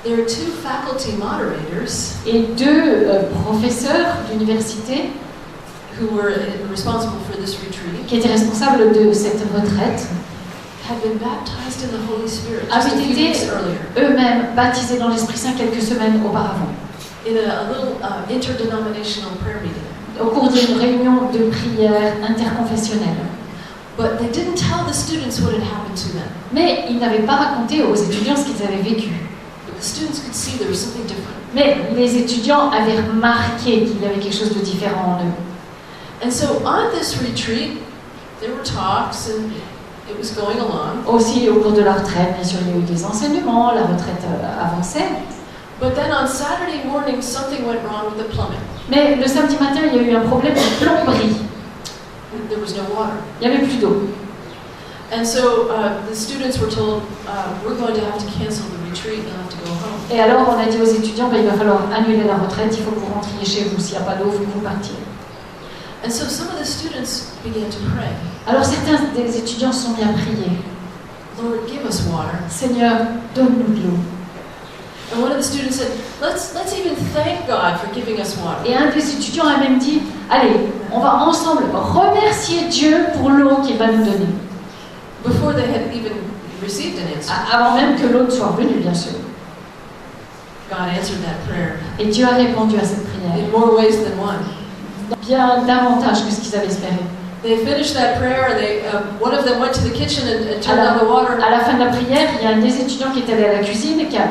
There are 2 faculty moderators Et 2 professeurs d'université who were responsible for this retreat qui étaient responsables de cette retraite had been baptized in the Holy Spirit just a avaient few été weeks earlier eux-mêmes baptisés dans l'Esprit Saint quelques semaines auparavant, in a little interdenominational prayer meeting. au cours d'une réunion de prière interconfessionnelle. But they didn't tell the students what had happened to them. Mais ils n'avaient pas raconté aux étudiants ce qu'ils avaient vécu. But the students could see there was something different. Mais les étudiants avaient remarqué qu'il y avait quelque chose de différent en eux. And so on this retreat, there were talks and it was going along. Aussi, au cours de la retraite, bien sûr, il y a eu des enseignements, la retraite avançait. But then on Saturday morning, something went wrong with the plumbing. Mais le samedi matin, il y a eu un problème de plomberie. There was no water. Il n'y avait plus d'eau. And so the students were told, we're going to have to cancel the retreat, you'll have to go home. Et alors, on a dit aux étudiants, il va falloir annuler la retraite, il faut que vous rentriez chez vous. S'il n'y a pas d'eau, vous partiez. And so some of the students began to pray, Alors, certains des étudiants se sont mis à prier. Lord, give us water. Seigneur, donne-nous de l'eau. And one of the students said, let's even thank God for giving us water. Et un des étudiants a même dit, allez, on va ensemble remercier Dieu pour l'eau qu'il va nous donner. Before they had even received an answer. Avant même que l'eau ne soit venue, bien sûr. God answered that prayer Et Dieu a répondu à cette prière. in more ways than one. Bien davantage que ce qu'ils avaient espéré. They finished that prayer, and one of them went to the kitchen and turned on the water, À la fin de la prière, il y a un des étudiants qui est allé à la cuisine et qui a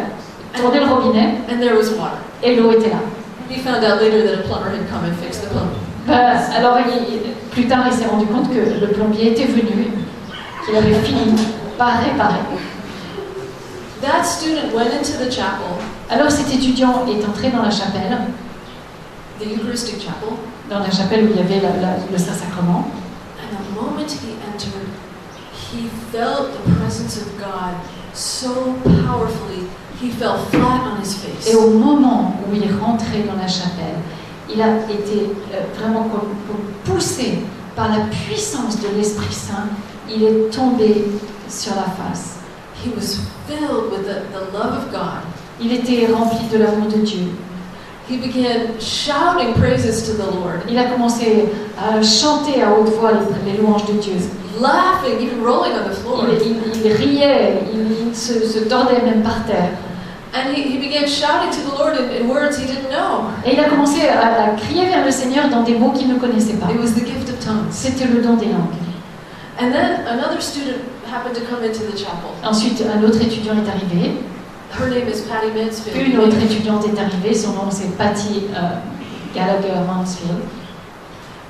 tourné le robinet and there was water. et l'eau était là. He found out later that a plumber had come and fixed the plumbing. Alors, plus tard, il s'est rendu compte que le plombier était venu, qu'il avait fini par réparer. That student went into the chapel, Alors, cet étudiant est entré dans la chapelle, the Eucharistic chapel, où il y avait le Saint-Sacrement. and the moment he entered, he felt the presence of God so powerfully, he fell flat on his face. Et au moment où il est rentré dans la chapelle, il a été vraiment comme poussé par la puissance de l'Esprit Saint. Il est tombé sur la face. He was filled with the love of God. Il était rempli de l'amour de Dieu. He began shouting praises to the Lord, Il a commencé à chanter à haute voix les louanges de Dieu. laughing, even rolling on the floor. Il riait, il se tordait même par terre. And he began shouting to the Lord in words he didn't know. Et il a commencé à crier vers le Seigneur dans des mots qu'il ne connaissait pas. It was the gift of tongues. C'était le don des langues. And then another student happened to come into the chapel. Ensuite, un autre étudiant est arrivé. Her name is Patty Mansfield. Une autre étudiante est arrivée. Son nom, c'est Patty Gallagher Mansfield.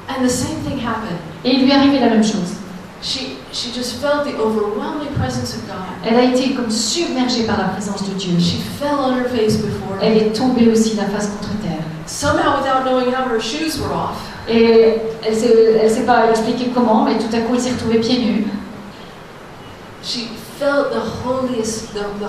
And the same thing happened. Et il lui est arrivé la même chose. She just felt the overwhelming presence of God. Elle a été comme submergée par la présence de Dieu. She fell on her face before Elle him. est tombée aussi la face contre terre. Somehow, without knowing how, her shoes were off. Et elle s'est pas expliqué comment, mais tout à coup, elle s'est retrouvée pieds nus. She felt the holiness of the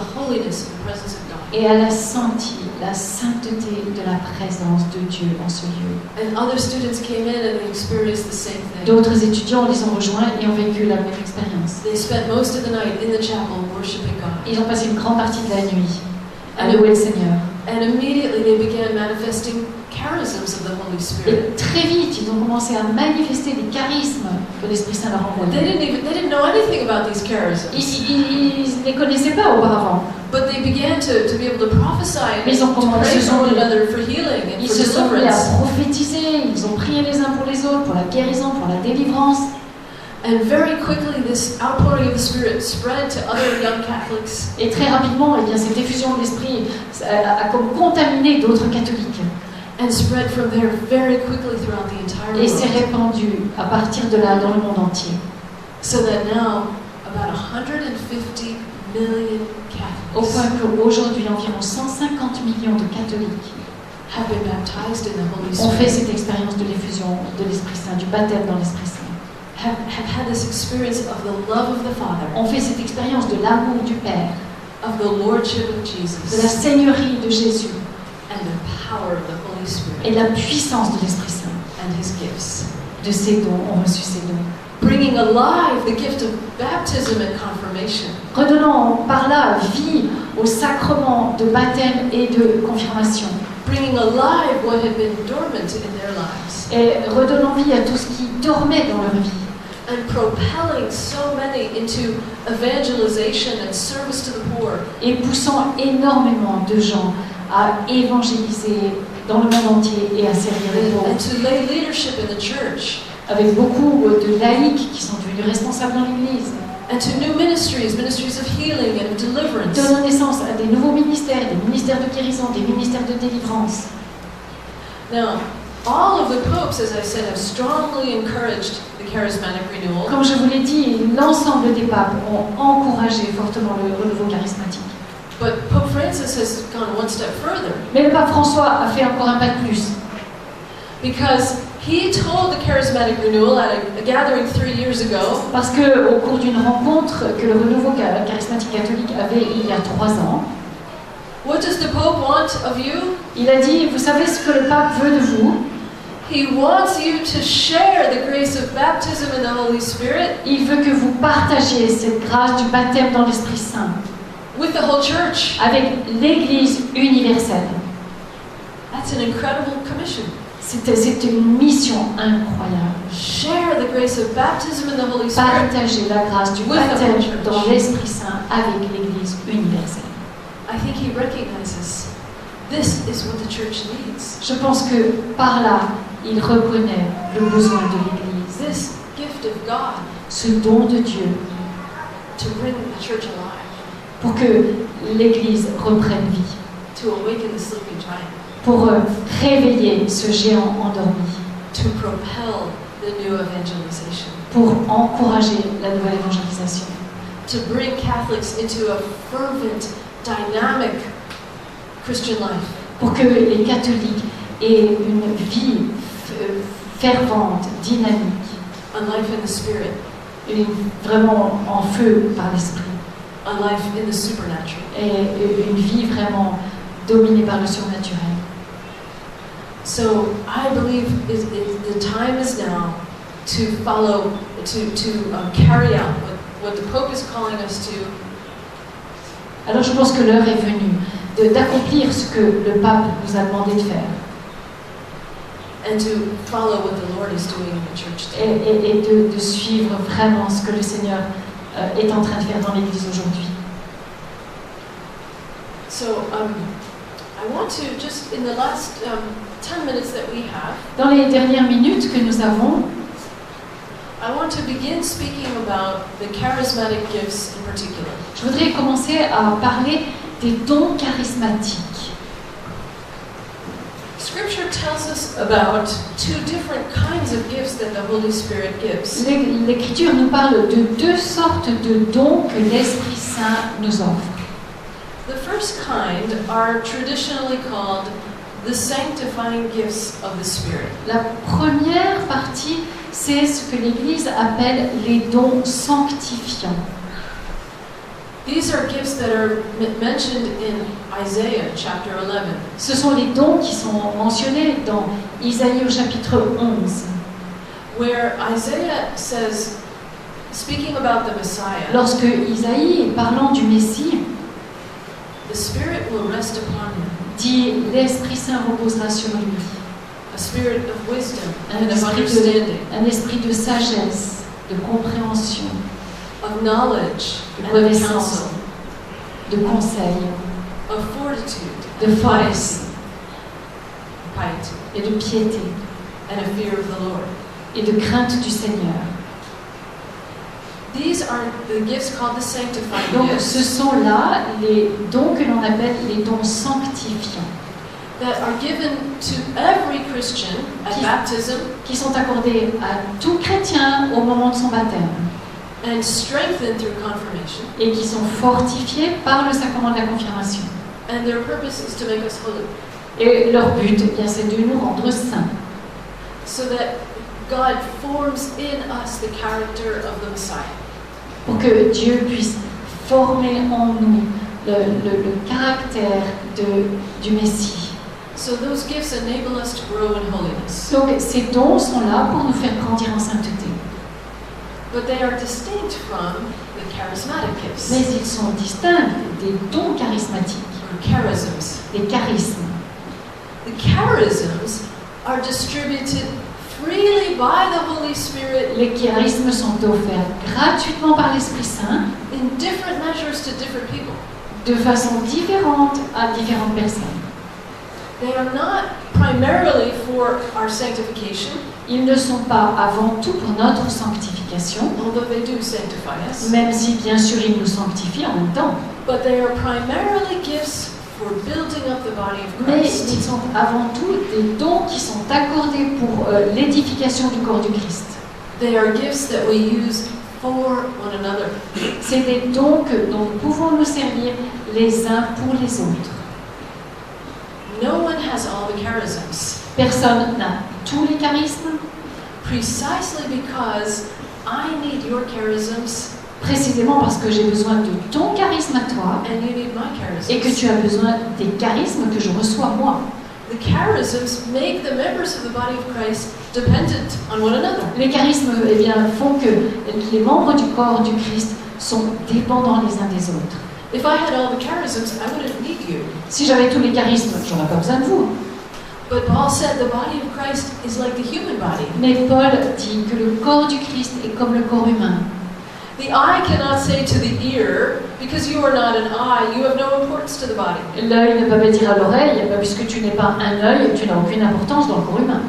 presence of God. Et elle a senti la sainteté de la présence de Dieu en ce lieu. And other students came in and they experienced the same thing. D'autres étudiants les ont rejoints et ont vécu la même expérience. They spent most of the night in the chapel worshiping God. Ils ont passé une grande partie de la nuit à louer le Seigneur. And immediately they began manifesting charisms of the Holy Spirit. Et très vite, ils ont commencé à manifester des charismes que l'Esprit Saint leur envoyait. They didn't know anything about these charisms. Ils ne les connaissaient pas auparavant. But they began to be able to prophesy and Mais ils ont to commencé- pray for one another for healing and Ils for se sont mis à deliverance. prophétiser, ils ont prié les uns pour les autres, pour la guérison, pour la délivrance. And very quickly this outpouring of the Spirit spread to other young Catholics. Et très rapidement, eh bien, cette effusion de l'Esprit a comme contaminé d'autres catholiques. And spread from there very quickly throughout the entire Et s'est world. répandu à partir de là dans le monde entier. So that now about 150 million Au Catholics point qu'aujourd'hui, environ 150 millions de catholiques have been baptized in the Holy ont fait Spirit. cette expérience de l'effusion de l'Esprit Saint, du baptême dans l'Esprit Saint. Have had this experience of the love of the Father, Ont fait cette expérience de l'amour du Père, of the Lordship of de la Jesus, Seigneurie de Jésus and the power of the Holy et Spirit de la puissance de l'Esprit Saint. and His gifts. De ces dons, ont reçu ces dons. Bringing alive the gift of baptism and confirmation. Redonnant par là vie au sacrement de baptême et de confirmation. Bringing alive what had been dormant in their lives. Et redonnant vie à tout ce qui dormait dans leur vie. And propelling so many into evangelization and service to the poor. Et poussant énormément de gens à évangéliser dans le monde entier et à servir les pauvres. And to lay leadership in the church. Avec beaucoup de laïcs qui sont devenus responsables dans l'Église. And to new ministries, ministries of healing and deliverance. Donnant naissance à des nouveaux ministères, des ministères de guérison, des ministères de délivrance. Now, all of the popes, as I said, have strongly encouraged the charismatic renewal. Comme je vous l'ai dit, l'ensemble des papes ont encouragé fortement le renouveau charismatique. But Pope Francis has gone one step further Mais le pape François a fait encore un pas de plus. because he told the charismatic renewal at a gathering 3 years ago Parce qu'au cours d'une rencontre que le renouveau charismatique catholique avait il y a 3 ans, what does the Pope want of you? il a dit, vous savez ce que le pape veut de vous? He wants you to share the grace of baptism in the Holy Spirit Il veut que vous partagiez cette grâce du baptême dans l'Esprit Saint with the whole church. avec l'Église universelle. That's an incredible commission. C'est une mission incroyable. Share the grace of baptism in the Holy Spirit. Partager la grâce du With the baptême whole church. dans l'Esprit Saint avec l'Église universelle. I think he recognizes this is what the church needs. Je pense que par là, il reconnaît le besoin de l'Église, This gift of God ce don de Dieu, to bring the church alive, pour que l'Église reprenne vie, to awaken the sleeping giant. pour réveiller ce géant endormi. to propel the new evangelization, pour encourager la nouvelle évangélisation, to bring Catholics into a fervent, dynamic Christian life. pour que les catholiques aient une vie fervente, dynamique, A life in the Spirit, et vraiment en feu par l'esprit, a life in the supernatural. et une vie vraiment dominée par le surnaturel. So I believe the time is now to follow, to carry out what the Pope is calling us to, Alors je pense que l'heure est venue d'accomplir ce que le pape nous a demandé de faire and to follow what the Lord is doing in the church today. et de suivre vraiment ce que le Seigneur est en train de faire dans l'Église aujourd'hui. So I want to just, in the last 10 minutes that we have, Dans les dernières minutes que nous avons, I want to begin speaking about the charismatic gifts in particular. je voudrais commencer à parler des dons charismatiques. Scripture tells us about two different kinds of gifts that the Holy Spirit gives. L'Écriture nous parle de deux sortes de dons que l'Esprit Saint nous offre. The first kind are traditionally called the sanctifying gifts of the Spirit. La première partie, c'est ce que l'Église appelle les dons sanctifiants. These are gifts that are mentioned in Isaiah chapter 11. Ce sont les dons qui sont mentionnés dans Isaïe au chapitre 11. Where Isaiah says, speaking about the Messiah, Lorsque Isaïe, parlant du Messie, the Spirit will rest upon him, dit « L'Esprit Saint reposera sur lui a spirit of wisdom un and of esprit, understanding, un esprit de sagesse, de compréhension, of knowledge de and connaissance, counsel, de conseil, of fortitude de and force piety, et de piété and a fear of the Lord. et de crainte du Seigneur. » These are the gifts called the sanctifying Donc ce gifts sont là les dons que l'on appelle les dons sanctifiants, that are given to every Christian at baptism qui sont accordés à tout chrétien au moment de son baptême and strengthened through confirmation. et qui sont fortifiés par le sacrement de la confirmation. And their purpose is to make us holy, Et leur but, eh bien, c'est de nous rendre saints, so that God forms in us the character of the Messiah. pour que Dieu puisse former en nous le caractère du Messie. So those gifts enable us to grow in holiness. Donc ces dons sont là pour nous faire grandir en sainteté. But they are distinct from the charismatic gifts, Mais ils sont distincts des dons charismatiques, or charisms. des charismes. The charisms are distributed freely by the Holy Spirit Les charismes sont offerts gratuitement par l'Esprit Saint, in different measures to different people. de façon différente à différentes personnes. They are not primarily for our sanctification, Ils ne sont pas avant tout pour notre sanctification, although they do sanctify us, même si bien sûr ils nous sanctifient en même temps. but they are primarily gifts for building up the body of Mais Christ. ils sont avant tout des dons qui sont accordés pour l'édification du corps du Christ. They are gifts that we use for one another. C'est des dons dont nous pouvons nous servir les uns pour les autres. No one has all the charisms, Personne n'a tous les charismes, precisely because I need your charisms précisément parce que j'ai besoin de ton charisme à toi and you need my et que charisms. tu as besoin des charismes que je reçois moi. The charisms make the members of the body of Christ dependent on one another. Les charismes eh bien, font que les membres du corps du Christ sont dépendants les uns des autres. If I had all the charisms, I wouldn't need you. Si j'avais tous les charismes, j'aurais pas besoin de vous. But Paul said the body of Christ is like the human body. Mais Paul dit que le corps du Christ est comme le corps humain. The eye cannot say to the ear, because you are not an eye, you have no importance to the body. L'œil ne peut pas dire à l'oreille, puisque tu n'es pas un œil, tu n'as aucune importance dans le corps humain.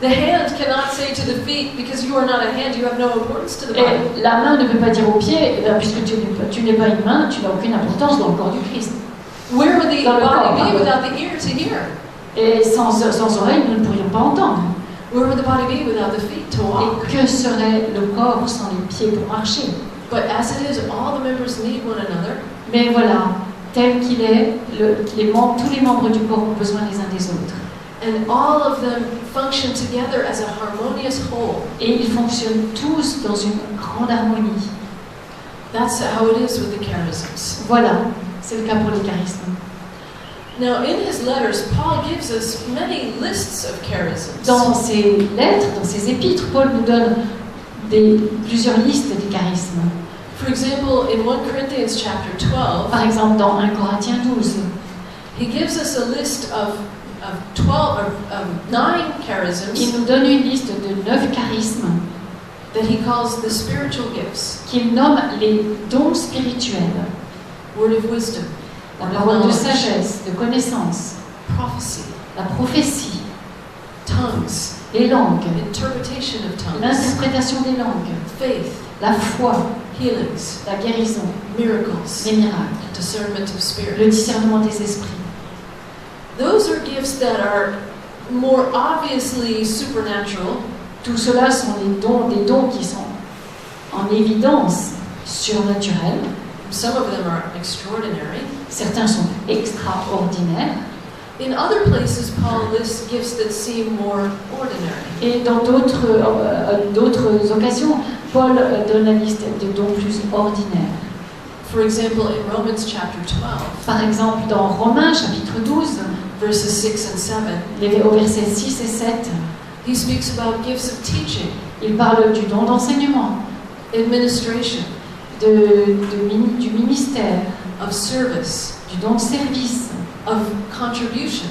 The hand cannot say to the feet, because you are not a hand, you have no importance to the body. Et la main ne peut pas dire aux pieds, puisque tu n'es pas une main, tu n'as aucune importance dans le corps du Christ. Where would the Dans le corps, body be pardon. without the ear to hear? Et sans oreille, nous ne pourrions pas entendre. Where would the body be without the feet to walk? Et que serait le corps sans les pieds pour marcher? But as it is, all the members need one another. Mais voilà, tel qu'il est, tous les membres du corps ont besoin les uns des autres. And all of them function together as a harmonious whole. Et ils fonctionnent tous dans une grande harmonie. That's how it is with the charisms. Voilà, c'est le cas pour les charismes. Now, in his letters, Paul gives us many lists of charisms. Dans ses lettres, dans ses épîtres, Paul nous donne plusieurs listes des charismes. For example, in 1 Corinthians chapter 12, Par exemple, dans 1 Corinthiens 12, he gives us a list of 9 charisms il nous donne une liste de 9 charismes that he calls the spiritual gifts. qu'il nomme les dons spirituels. Word of wisdom, La parole de sagesse, de connaissance, prophecy, la prophétie, tongues, les langues, interpretation of tongues, l'interprétation des langues, faith, la foi, healings, la guérison, miracles, les miracles, discernment of spirit. le discernement des esprits. Those are gifts that are more obviously supernatural. Tout cela sont des dons qui sont en évidence surnaturels. Some of them are extraordinary. Certains sont extraordinaires. In other places, Paul lists gifts that seem more ordinary. Et dans d'autres occasions, Paul donne la liste de dons plus ordinaires. For example, in Romans chapter 12, Par exemple, dans Romains chapitre 12, verses 6 and 7, au verset 6 et 7, he speaks about gifts of teaching, il parle du don d'enseignement, administration, du ministère, of service, du don de service, of contribution.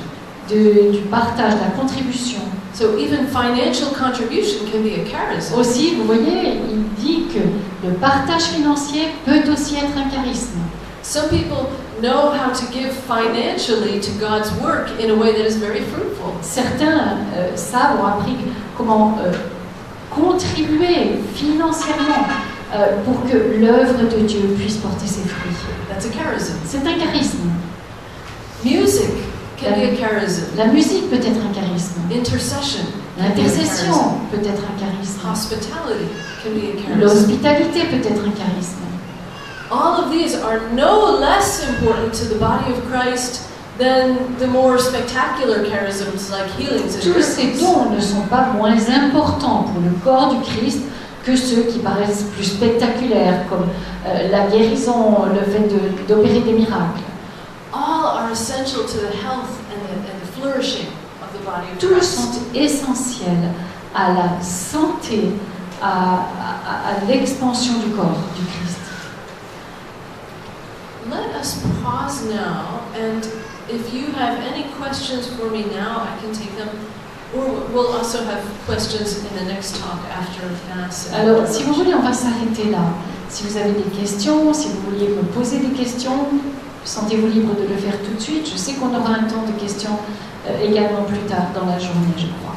du partage, de la contribution. So even financial contribution can be a charism. Aussi, vous voyez, il dit que le partage financier peut aussi être un charisme. Some people know how to give financially to God's work in a way that is very fruitful. Certains savent, ont appris comment contribuer financièrement pour que l'œuvre de Dieu puisse porter ses fruits. That's a charism. C'est un charisme. Music can be a charism. La musique peut être un charisme. Intercession. L'intercession peut être un charisme. Hospitality can be a charism. L'hospitalité peut être un charisme. All of these are no less important to the body of Christ than the more spectacular charisms like healings and Tous ces miracles. dons ne sont pas moins importants pour le corps du Christ que ceux qui paraissent plus spectaculaires, comme la guérison, le fait d'opérer des miracles. All are essential to the health and the flourishing of the body of Tous Christ. sont essentiels à la santé, à l'expansion du corps du Christ. Let us pause now, and if you have any questions for me now, I can take them. Or we'll also have questions in the next talk after Mass. Alors, si vous voulez, on va s'arrêter là. Si vous avez des questions, si vous vouliez me poser des questions, sentez-vous libre de le faire tout de suite. Je sais qu'on aura un temps de questions également plus tard dans la journée, je crois.